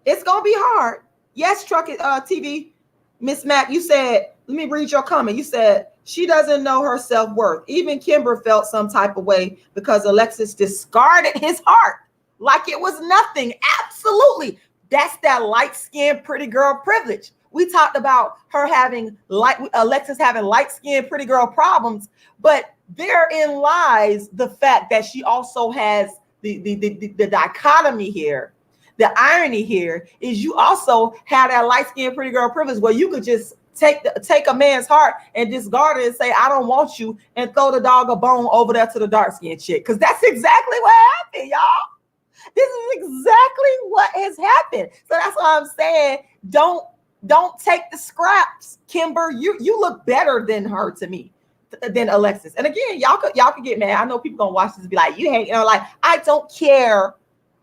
It's going to be hard. Yes, Truck TV, Miss Mac, you said, let me read your comment. You said, she doesn't know her self-worth. Even Kimber felt some type of way because Alexis discarded his heart like it was nothing. Absolutely. That's that light-skinned pretty girl privilege. We talked about her having Alexis having light-skinned pretty girl problems, but therein lies the fact that she also has the dichotomy here. The irony here is you also have that light-skinned pretty girl privilege where you could just take a man's heart and discard it and say, I don't want you, and throw the dog a bone over there to the dark-skinned chick. Because that's exactly what happened, y'all. This is exactly what has happened. So that's why I'm saying, don't take the scraps, Kimber. You look better than her to me, than Alexis. And again, y'all could get mad. I know people gonna watch this and be like, you hate, like, I don't care.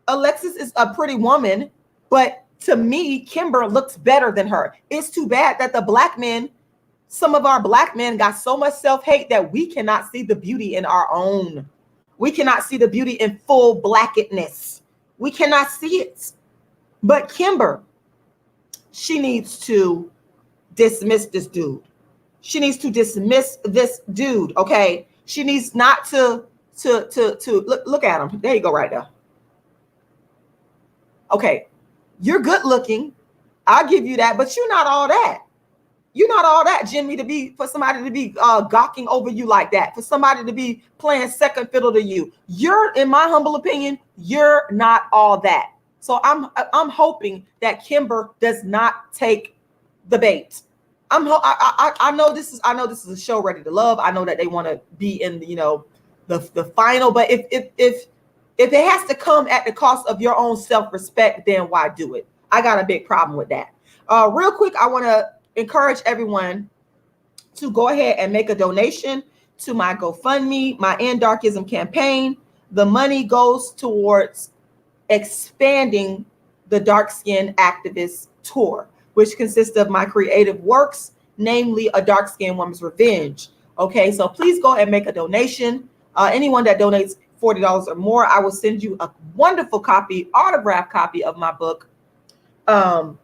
Alexis is a pretty woman, but to me, Kimber looks better than her. It's too bad that the black men, some of our black men, got so much self-hate that we cannot see the beauty in our own. We cannot see the beauty in full blackedness. We cannot see it. But Kimber, she needs to dismiss this dude. She needs to dismiss this dude, okay? She needs not to look at him. There you go, right there. Okay. You're good looking. I'll give you that, but you're not all that. You're not all that, Jimmy, for somebody to be gawking over you like that, for somebody to be playing second fiddle to you. You're, in my humble opinion, you're not all that. So I'm hoping that Kimber does not take the bait. I know this is a show Ready to Love. I know that they want to be in the final, but if it has to come at the cost of your own self-respect, then why do it? I got a big problem with that. Real quick, I want to encourage everyone to go ahead and make a donation to my GoFundMe, my End Darkism campaign. The money goes towards expanding the Dark Skin Activist Tour, which consists of my creative works, namely A Dark Skinned Woman's Revenge. Okay, so please go and make a donation. Anyone that donates $40 or more, I will send you a wonderful copy, autographed copy of my book. One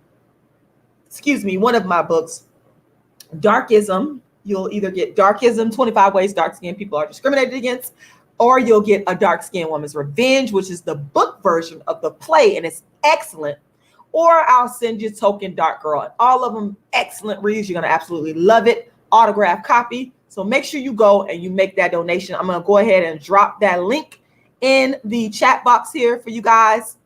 of my books, Darkism. You'll either get Darkism, 25 Ways Dark-Skinned People Are Discriminated Against, or you'll get A Dark-Skinned Woman's Revenge, which is the book version of the play, and it's excellent. Or I'll send you Token Dark Girl. And all of them excellent reads. You're going to absolutely love it. Autographed copy. So make sure you go and you make that donation. I'm going to go ahead and drop that link in the chat box here for you guys.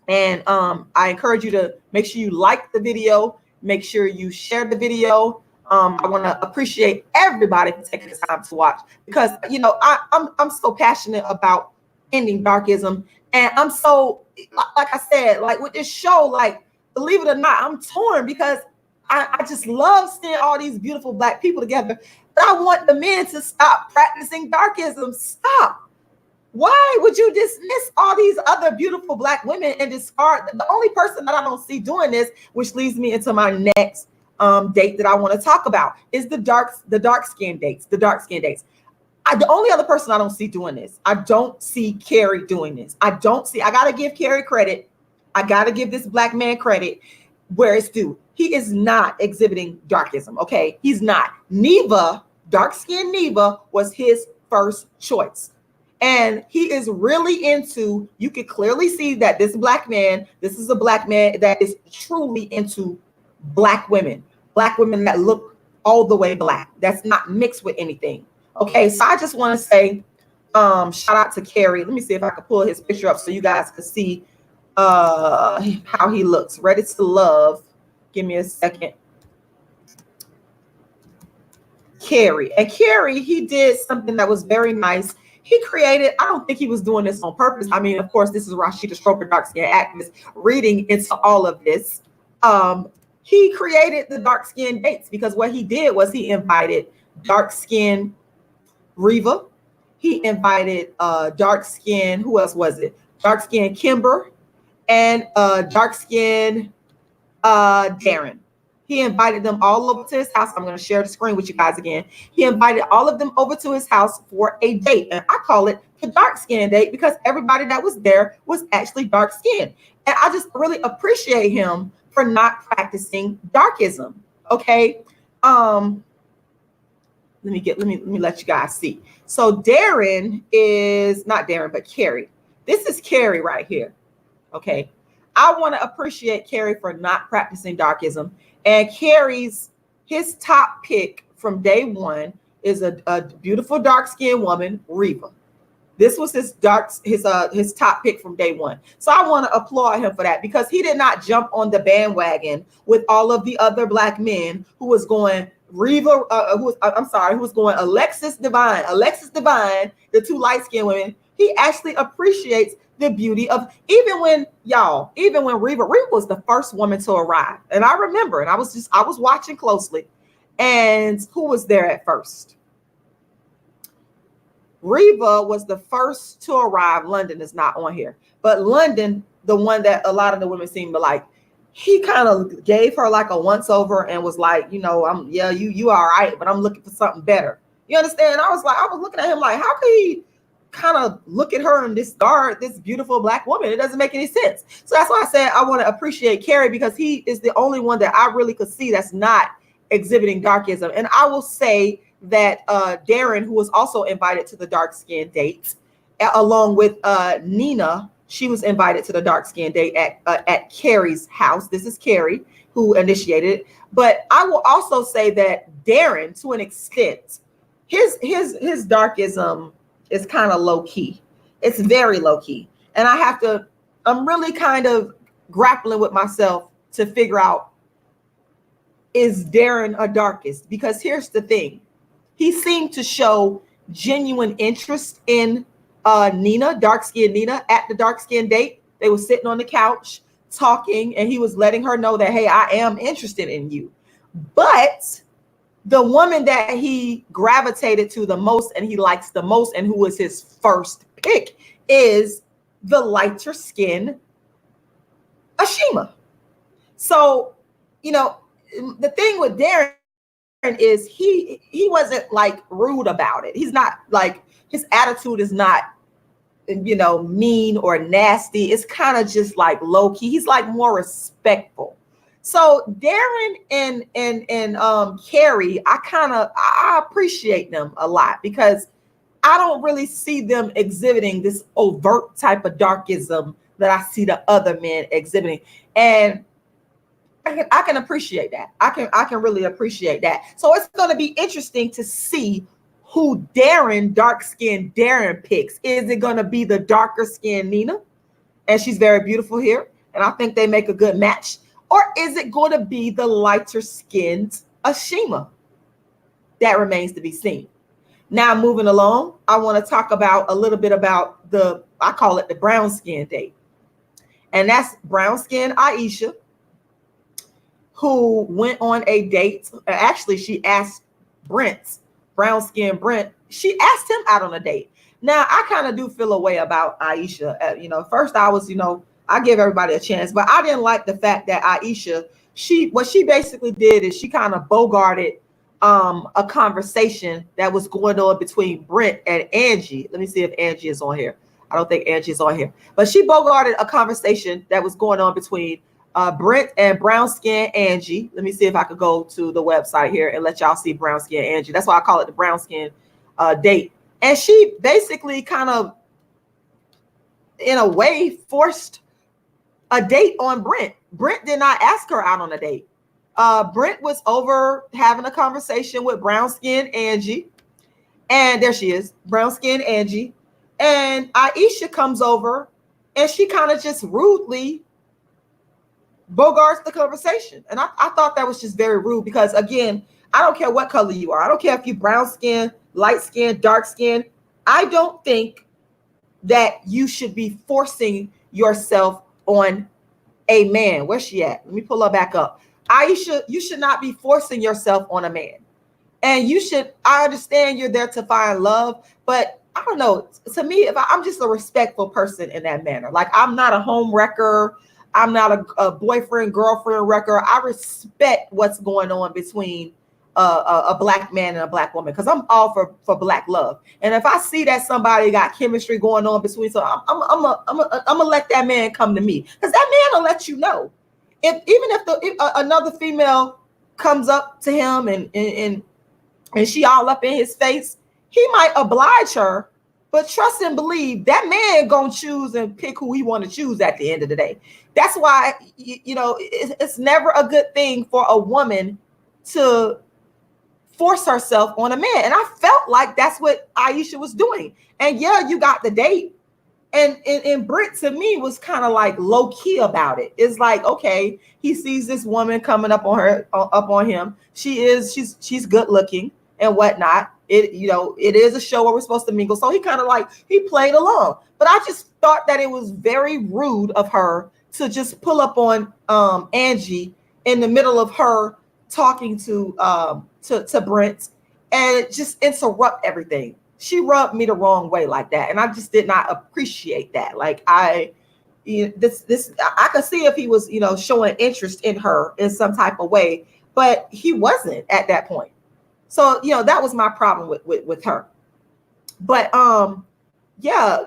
And I encourage you to make sure you like the video. Make sure you share the video. I want to appreciate everybody for taking the time to watch, because, I'm so passionate about ending darkism. And I'm so, like I said, like with this show, like, believe it or not, I'm torn because I just love seeing all these beautiful Black people together. But I want the men to stop practicing darkism. Stop. Why would you dismiss all these other beautiful Black women and discard the only person that I don't see doing this, which leads me into my next date that I want to talk about, is the dark skin dates. The only other person I don't see doing this, I don't see Carrie doing this. I gotta give Carrie credit. I gotta give this Black man credit where it's due. He is not exhibiting darkism, okay? He's not. Neva, dark-skinned Neva, was his first choice. And he is really into, you can clearly see that this is a Black man that is truly into Black women that look all the way Black. That's not mixed with anything. Okay, so I just want to say, shout out to Carrie. Let me see if I can pull his picture up so you guys can see how he looks. Ready to love. Give me a second. Carrie. And Carrie, he did something that was very nice. He created, I don't think he was doing this on purpose. I mean, of course, this is Rashida Strober, dark skin activist, reading into all of this. He created the dark skin dates because what he did was he invited dark skin Reva. He invited dark skin, who else was it? Dark skin Kimber and dark skin Darren. He invited them all over to his house. I'm going to share the screen with you guys again. He invited all of them over to his house for a date. And I call it the dark skin date because everybody that was there was actually dark skinned. And I just really appreciate him for not practicing darkism. Okay. Let me let you guys see. So Darren is not Darren, but Carrie. This is Carrie right here. Okay. I want to appreciate Carrie for not practicing darkism. And Carrie's, his top pick from day one is a beautiful dark-skinned woman, Reva. This was his top pick from day one. So I want to applaud him for that because he did not jump on the bandwagon with all of the other Black men who was going Reva, who was going Alexis Divine, the two light-skinned women. He actually appreciates the beauty of, even when Reva was the first woman to arrive. And I remember, and I was watching closely. And who was there at first? Reva was the first to arrive. London is not on here. But London, the one that a lot of the women seem to like, he kind of gave her like a once over and was like, you all right, but I'm looking for something better. You understand? I was looking at him like, how could he kind of look at her and discard this beautiful Black woman? It doesn't make any sense. So that's why I said I want to appreciate Carrie because he is the only one that I really could see that's not exhibiting darkism. And I will say that Darren, who was also invited to the dark skin date, along with Nina, she was invited to the dark skin date at Carrie's house. This is Carrie who initiated it. But I will also say that Darren, to an extent, his darkism is kind of low key. It's very low key. And I'm really kind of grappling with myself to figure out, is Darren a darkist? Because here's the thing. He seemed to show genuine interest in Nina, dark-skinned Nina, at the dark-skinned date. They were sitting on the couch talking, and he was letting her know that, hey, I am interested in you. But the woman that he gravitated to the most and he likes the most and who was his first pick is the lighter skin Ashima. So, the thing with Darren is he wasn't like rude about it. He's not like, his attitude is not, mean or nasty. It's kind of just like low key. He's like more respectful. So Darren and Carrie, I appreciate them a lot because I don't really see them exhibiting this overt type of darkism that I see the other men exhibiting. And I can appreciate that. I can really appreciate that. So it's going to be interesting to see who dark-skinned Darren picks. Is it going to be the darker skinned Nina? And she's very beautiful here. And I think they make a good match. Or is it going to be the lighter skinned Ashima? That remains to be seen. Now, moving along, I want to talk about a little bit about I call it the brown skin date. And that's brown skin Aisha, who went on a date. Actually, she asked brown skin Brent, she asked him out on a date. Now, I kind of do feel a way about Aisha. First I was, I give everybody a chance, but I didn't like the fact that Aisha, what she basically did is she kind of bogarted a conversation that was going on between Brent and Angie. Let me see if Angie is on here. I don't think Angie is on here, but she bogarted a conversation that was going on between Brent and brown skin Angie. Let me see if I could go to the website here and let y'all see brown skin Angie. That's why I call it the brown skin date. And she basically kind of, in a way, forced a date on Brent. Brent did not ask her out on a date. Brent was over having a conversation with brown skin Angie. And there she is, brown skin Angie. And Aisha comes over and she kind of just rudely bogarts the conversation. And I thought that was just very rude because, again, I don't care what color you are. I don't care if you're brown skin, light skin, dark skin. I don't think that you should be forcing yourself on a man. Where's she at? Let me pull her back up. Aisha, you should not be forcing yourself on a man. And I understand you're there to find love, but I don't know. To me, I'm just a respectful person in that manner. Like, I'm not a home wrecker. I'm not a boyfriend, girlfriend wrecker. I respect what's going on between a black man and a black woman, because I'm all for black love. And if I see that somebody got chemistry going on between, so I'm gonna let that man come to me, because that man will let you know. If another female comes up to him and she all up in his face, he might oblige her, but trust and believe that man gonna choose and pick who he want to choose at the end of the day. That's why, it's never a good thing for a woman to force herself on a man. And I felt like that's what Aisha was doing. And yeah, you got the date. And Britt, to me, was kind of like low key about it. It's like, okay, he sees this woman coming up on him. She's good looking and whatnot. It is a show where we're supposed to mingle. So he played along. But I just thought that it was very rude of her to just pull up on Angie in the middle of her talking to Brent and just interrupt everything. She rubbed me the wrong way like that, and I just did not appreciate that. Like, I could see if he was showing interest in her in some type of way, but he wasn't at that point. So that was my problem with her. But yeah,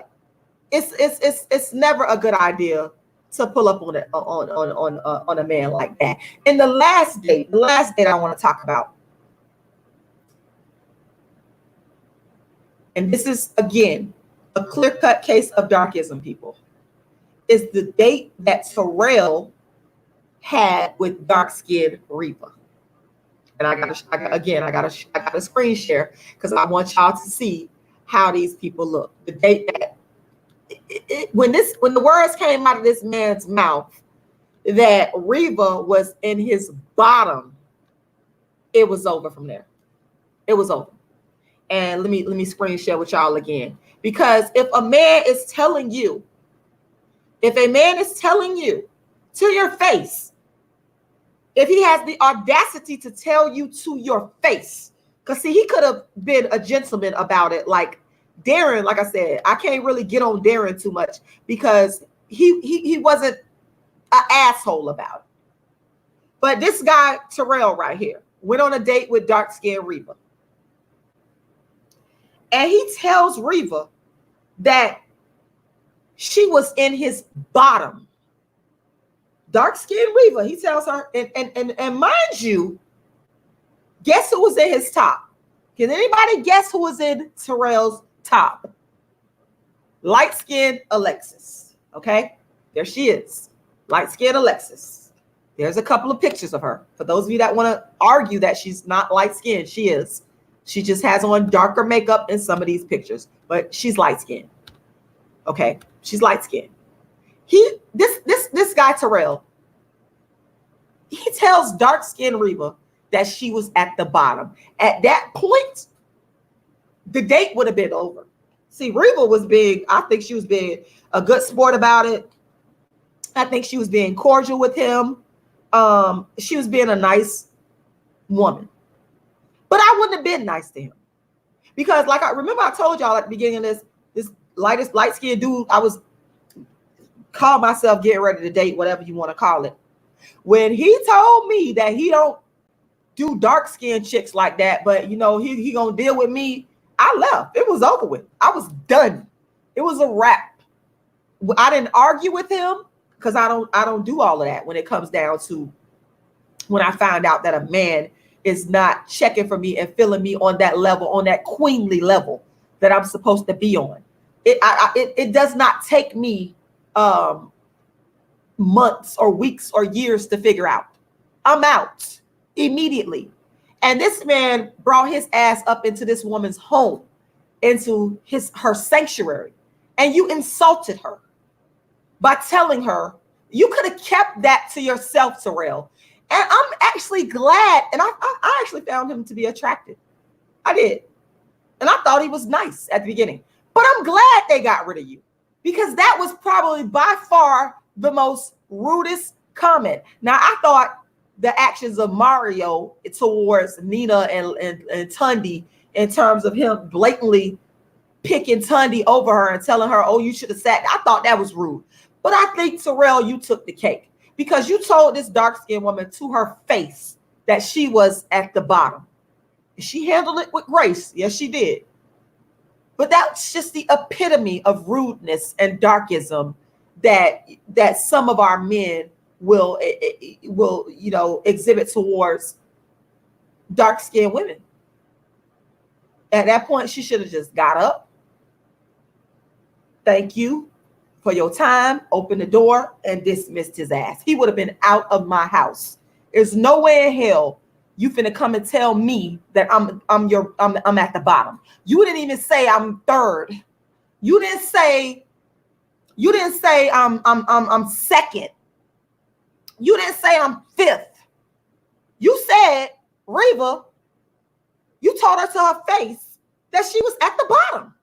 it's never a good idea to pull up on a man like that. And the last date I want to talk about, and this is, again, a clear-cut case of darkism, people, is the date that Terrell had with dark-skinned Reba. And I got a screen share because I want y'all to see how these people look. The date that when the words came out of this man's mouth that Reba was in his bottom, it was over from there. It was over. And let me screen share with y'all again. Because if a man is telling you to your face, if he has the audacity to tell you to your face, because see, he could have been a gentleman about it. Like Darren, like I said, I can't really get on Darren too much because he wasn't an asshole about it. But this guy, Terrell right here, went on a date with dark-skinned Reba. And he tells Reba that she was in his bottom. Dark-skinned Reba, he tells her, and mind you, guess who was in his top? Can anybody guess who was in Terrell's top? Light-skinned Alexis. Okay, there she is. Light-skinned Alexis. There's a couple of pictures of her. For those of you that want to argue that she's not light-skinned, she is. She just has on darker makeup in some of these pictures, but she's light-skinned. Okay, she's light-skinned. This guy Terrell, he tells dark-skinned Reba that she was at the bottom. At that point, the date would have been over. See, Reba was being, I think she was being a good sport about it. I think she was being cordial with him. She was being a nice woman. But I wouldn't have been nice to him. Because like I told y'all at the beginning of this, light skinned dude I was call myself getting ready to date, whatever you want to call it. When he told me that he don't do dark skinned chicks like that, but you know, he gonna deal with me, I left. It was over with. I was done. It was a wrap. I didn't argue with him because I don't do all of that when it comes down to when I find out that a man is not checking for me and feeling me on that level, on that queenly level that I'm supposed to be on. It does not take me months or weeks or years to figure out. I'm out immediately. And this man brought his ass up into this woman's home, into her sanctuary, and you insulted her by telling her you could have kept that to yourself, Terrell. And I'm actually glad, and I actually found him to be attractive. I did. And I thought he was nice at the beginning. But I'm glad they got rid of you, because that was probably by far the most rudest comment. Now, I thought the actions of Mario towards Nina and Tundi, in terms of him blatantly picking Tundi over her and telling her, oh, you should have sat. I thought that was rude. But I think, Terrell, you took the cake, because you told this dark-skinned woman to her face that she was at the bottom. She handled it with grace. Yes, she did. But that's just the epitome of rudeness and darkism that some of our men will exhibit towards dark-skinned women. At that point, she should have just got up. Thank you for your time, opened the door, and dismissed his ass. He would have been out of my house. There's no way in hell you finna come and tell me that I'm at the bottom. You didn't even say I'm third. You didn't say I'm second. You didn't say I'm fifth. You said, Reva, you told her to her face that she was at the bottom.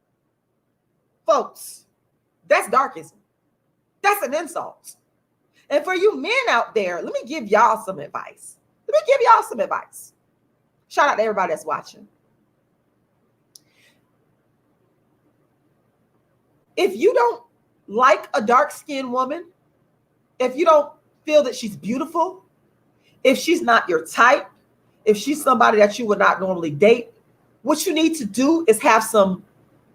Folks, that's darkism. That's an insult. And for you men out there, let me give y'all some advice. Shout out to everybody that's watching. If you don't like a dark-skinned woman, if you don't feel that she's beautiful, if she's not your type, if she's somebody that you would not normally date, what you need to do is have some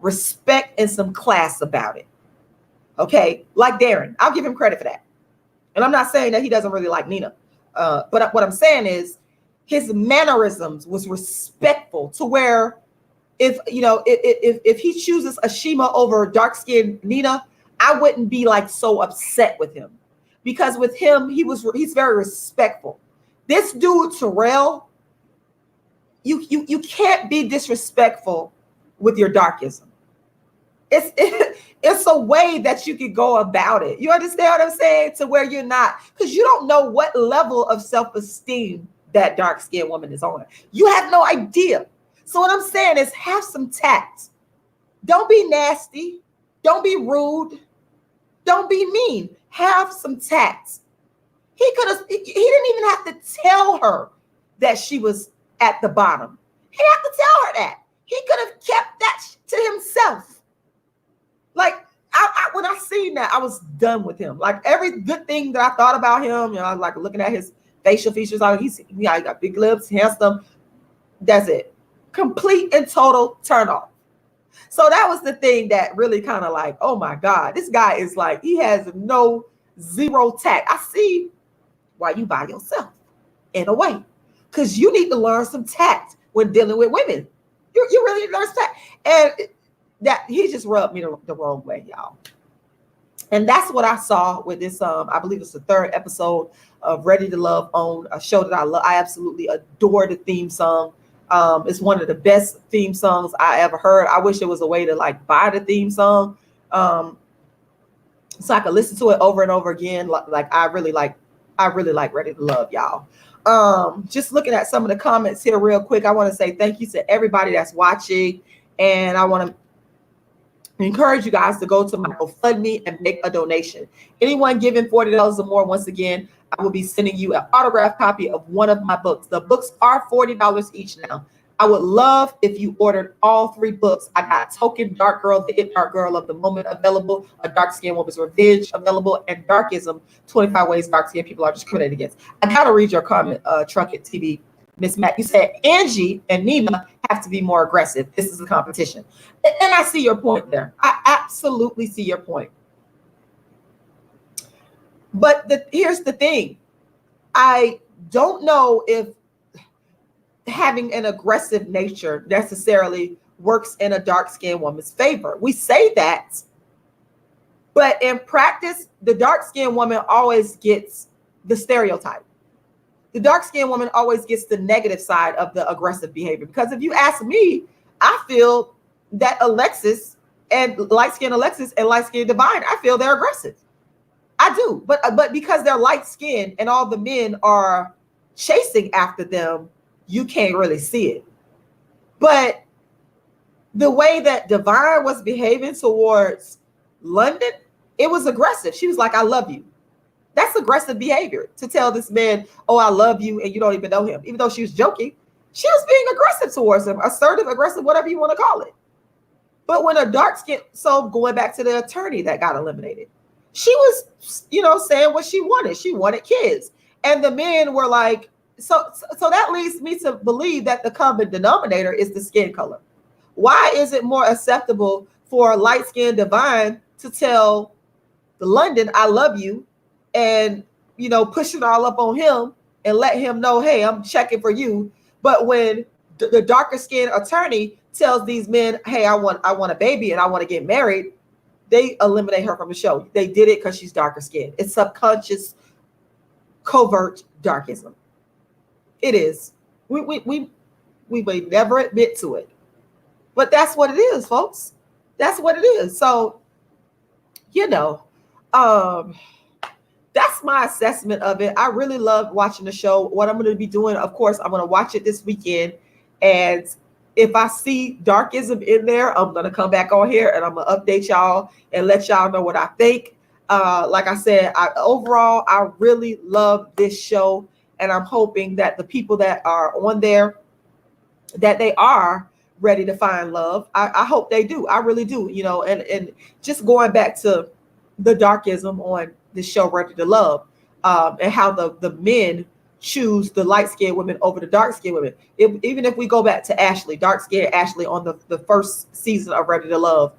respect and some class about it. Okay, like Darren, I'll give him credit for that. And I'm not saying that he doesn't really like Nina, but what I'm saying is his mannerisms was respectful to where if he chooses Ashima over dark-skinned Nina, I wouldn't be like so upset with him, because with him he's very respectful. This dude Terrell, you can't be disrespectful with your darkism. It's a way that you could go about it. You understand what I'm saying? To where you're not, because you don't know what level of self-esteem that dark-skinned woman is on. You have no idea. So what I'm saying is have some tact. Don't be nasty. Don't be rude. Don't be mean. Have some tact. He didn't even have to tell her that she was at the bottom. He didn't have to tell her that. He could have kept that to himself. Like, when I seen that, I was done with him. Like, every good thing that I thought about him, I was like looking at his facial features. Like, he got big lips, handsome. That's it. Complete and total turn off. So that was the thing that really kind of like, oh my God, this guy is like, he has zero tact. I see why you by yourself in a way, because you need to learn some tact when dealing with women. You really need to learn some tact. And that he just rubbed me the wrong way, y'all. And that's what I saw with this. I believe it's the third episode of Ready to Love Own, a show that I love. I absolutely adore the theme song. It's one of the best theme songs I ever heard. I wish there was a way to like buy the theme song, so I could listen to it over and over again. Like I really like Ready to Love, y'all. Just looking at some of the comments here real quick, I want to say thank you to everybody that's watching, and I want to encourage you guys to go to my GoFundMe and make a donation. Anyone giving $40 or more, once again, I will be sending you an autographed copy of one of my books. The books are $40 each now. I would love if you ordered all 3 books. I got Token Dark Girl, The It Dark Girl of the Moment available, A Dark Skinned Woman's Revenge available, and Darkism, 25 Ways Dark Skinned People Are Discriminated Against. I got to read your comment, Truckett TV, Miss Matt. You said Angie and Nina have to be more aggressive. This is a competition. And I see your point there. I absolutely see your point. But here's the thing. I don't know if having an aggressive nature necessarily works in a dark-skinned woman's favor. We say that, but in practice, the dark-skinned woman always gets the stereotype. The dark-skinned woman always gets the negative side of the aggressive behavior. Because if you ask me, I feel that Alexis and light-skinned Alexis and light-skinned Divine, I feel they're aggressive. I do, but because they're light-skinned and all the men are chasing after them, you can't really see it. But the way that Divine was behaving towards London, it was aggressive. She was like, I love you. That's aggressive behavior, to tell this man, oh, I love you, and you don't even know him. Even though she was joking, she was being aggressive towards him, assertive, aggressive, whatever you want to call it. But when a dark skin, so going back to the attorney that got eliminated, she was, saying what she wanted. She wanted kids. And the men were like, so that leads me to believe that the common denominator is the skin color. Why is it more acceptable for light-skinned Divine to tell the London, I love you, and, push it all up on him and let him know, hey, I'm checking for you. But when the darker skinned attorney tells these men, hey, I want a baby and I want to get married, they eliminate her from the show. They did it because she's darker skinned. It's subconscious, covert darkism. It is. We may never admit to it, but that's what it is, folks. That's what it is. So, that's my assessment of it. I really love watching the show. What I'm going to be doing, of course, I'm going to watch it this weekend. And if I see Darkism in there, I'm going to come back on here and I'm going to update y'all and let y'all know what I think. Like I said, overall, I really love this show. And I'm hoping that the people that are on there, that they are ready to find love. I hope they do. I really do. And just going back to the darkism on this show, Ready to Love, and how the men choose the light-skinned women over the dark-skinned women. Even if we go back to Ashley, dark-skinned Ashley on the first season of Ready to Love,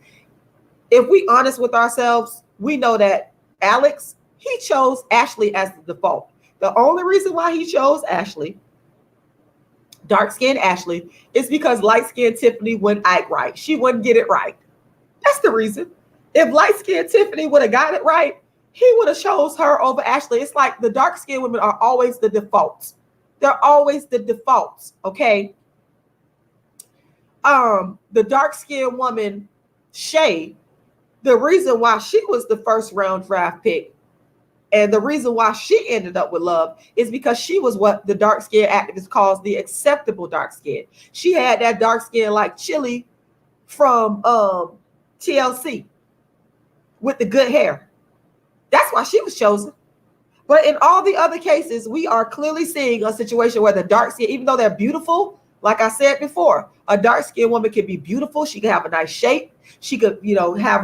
if we honest with ourselves, we know that Alex, he chose Ashley as the default. The only reason why he chose Ashley, dark-skinned Ashley, is because light-skinned Tiffany wouldn't act right. She wouldn't get it right. That's the reason. If light-skinned Tiffany would have got it right, he would have chose her over Ashley. It's like the dark-skinned women are always the defaults. They're always the defaults, okay? The dark-skinned woman, Shay, the reason why she was the first round draft pick and the reason why she ended up with love is because she was what the dark skin activist calls the acceptable dark skin. She had that dark skin like Chili from TLC with the good hair. That's why she was chosen. But in all the other cases, we are clearly seeing a situation where the dark skin, even though they're beautiful, like I said before, a dark skinned woman can be beautiful. She can have a nice shape. She could, have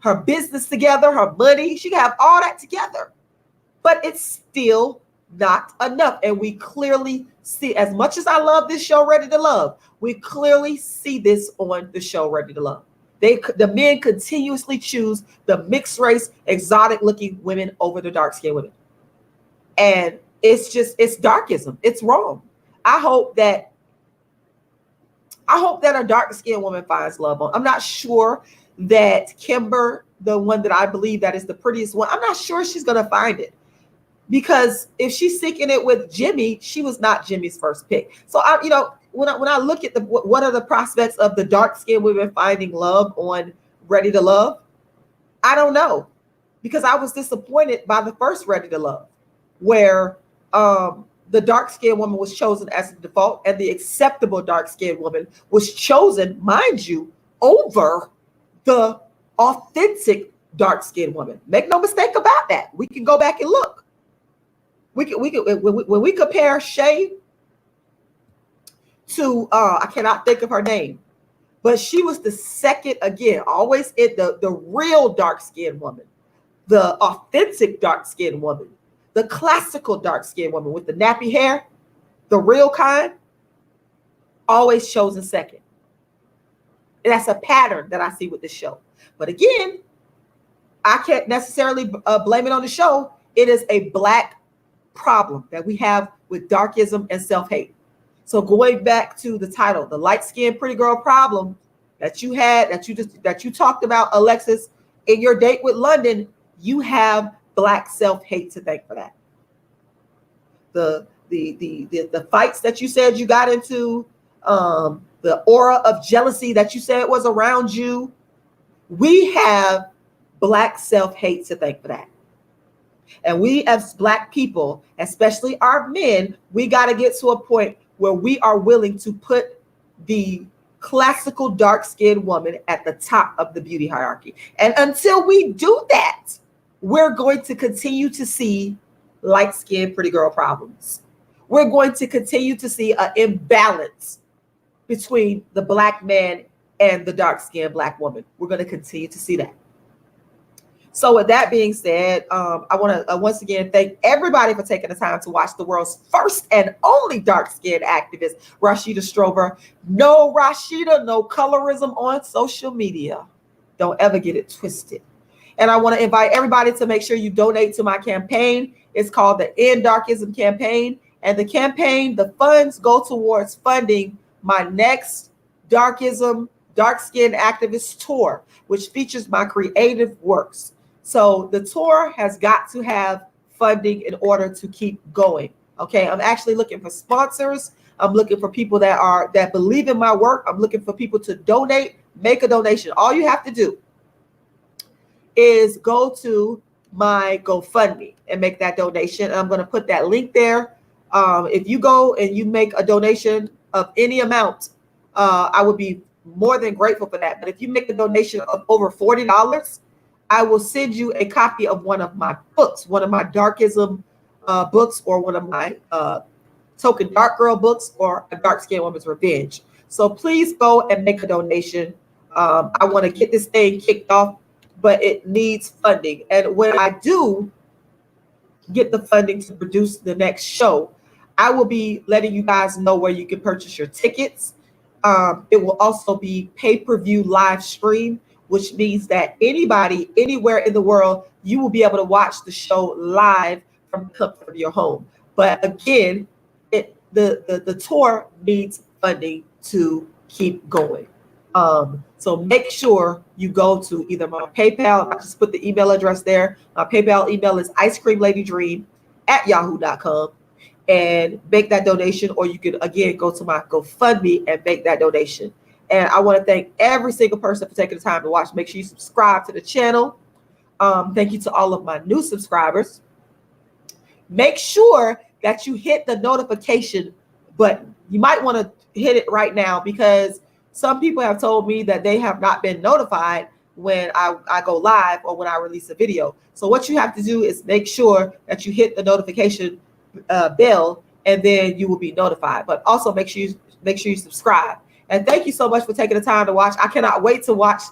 her business together, her money. She can have all that together. But it's still not enough. And we clearly see, as much as I love this show, Ready to Love, we clearly see this on the show, Ready to Love. The men continuously choose the mixed race, exotic looking women over the dark skinned women. And it's darkism. It's wrong. I hope that a dark skinned woman finds love. I'm not sure that Kimber, the one that I believe that is the prettiest one, I'm not sure she's going to find it. Because if she's seeking it with Jimmy, she was not Jimmy's first pick. So when I look at what are the prospects of the dark-skinned women finding love on Ready to Love, I don't know, because I was disappointed by the first Ready to Love, where the dark-skinned woman was chosen as the default, and the acceptable dark-skinned woman was chosen, mind you, over the authentic dark-skinned woman. Make no mistake about that. We can go back and look. We can when we compare Shay to I cannot think of her name, but she was the second, again, always the real dark-skinned woman, the authentic dark-skinned woman, the classical dark-skinned woman with the nappy hair, the real kind, always chosen second. And that's a pattern that I see with this show. But again, I can't necessarily blame it on the show. It is a Black problem that we have with darkism and self-hate. So going back to the title, the light-skinned pretty girl problem that you had, that you talked about, Alexis, in your date with London, you have Black self-hate to thank for that. The fights that you said you got into, the aura of jealousy that you said was around you, we have Black self-hate to thank for that. And we as Black people, especially our men, we got to get to a point where we are willing to put the classical dark-skinned woman at the top of the beauty hierarchy. And until we do that, we're going to continue to see light-skinned pretty girl problems. We're going to continue to see an imbalance between the Black man and the dark-skinned Black woman. We're going to continue to see that. So with that being said, I want to once again thank everybody for taking the time to watch the world's first and only dark-skinned activist, Rashida Strober. No Rashida, no colorism on social media. Don't ever get it twisted. And I want to invite everybody to make sure you donate to my campaign. It's called the End Darkism campaign. And the campaign, the funds go towards funding my next Darkism, Dark-Skinned Activist tour, which features my creative works. So the tour has got to have funding in order to keep going. Okay, I'm actually looking for sponsors. I'm looking for people that believe in my work. I'm looking for people to donate, make a donation. All you have to do is go to my GoFundMe and make that donation. And I'm going to put that link there. If you go and you make a donation of any amount, I would be more than grateful for that. But if you make a donation of over $40, I will send you a copy of one of my books, one of my Darkism books, or one of my Token Dark Girl books, or A Dark Skinned Woman's Revenge. So please go and make a donation. I want to get this thing kicked off, but it needs funding. And when I do get the funding to produce the next show, I will be letting you guys know where you can purchase your tickets. It will also be pay-per-view live stream, which means that anybody, anywhere in the world, you will be able to watch the show live from the comfort of your home. But again, the tour needs funding to keep going. So make sure you go to either my PayPal, I just put the email address there. My PayPal email is icecreamladydream@yahoo.com, and make that donation, or you can again go to my GoFundMe and make that donation. And I want to thank every single person for taking the time to watch. Make sure you subscribe to the channel. Thank you to all of my new subscribers. Make sure that you hit the notification button. You might want to hit it right now, because some people have told me that they have not been notified when I go live or when I release a video. So what you have to do is make sure that you hit the notification bell, and then you will be notified. But also make sure you subscribe. And thank you so much for taking the time to watch. I cannot wait to watch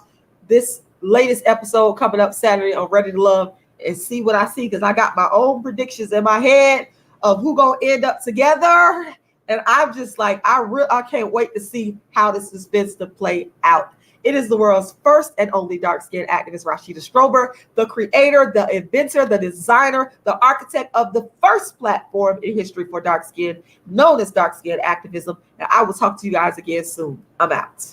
this latest episode coming up Saturday on Ready to Love and see what I see, because I got my own predictions in my head of who gonna end up together. And I'm just like, I can't wait to see how this suspense to play out. It is the world's first and only dark-skinned activist, Rashida Strober, the creator, the inventor, the designer, the architect of the first platform in history for dark skin, known as Dark-Skinned Activism. And I will talk to you guys again soon. I'm out.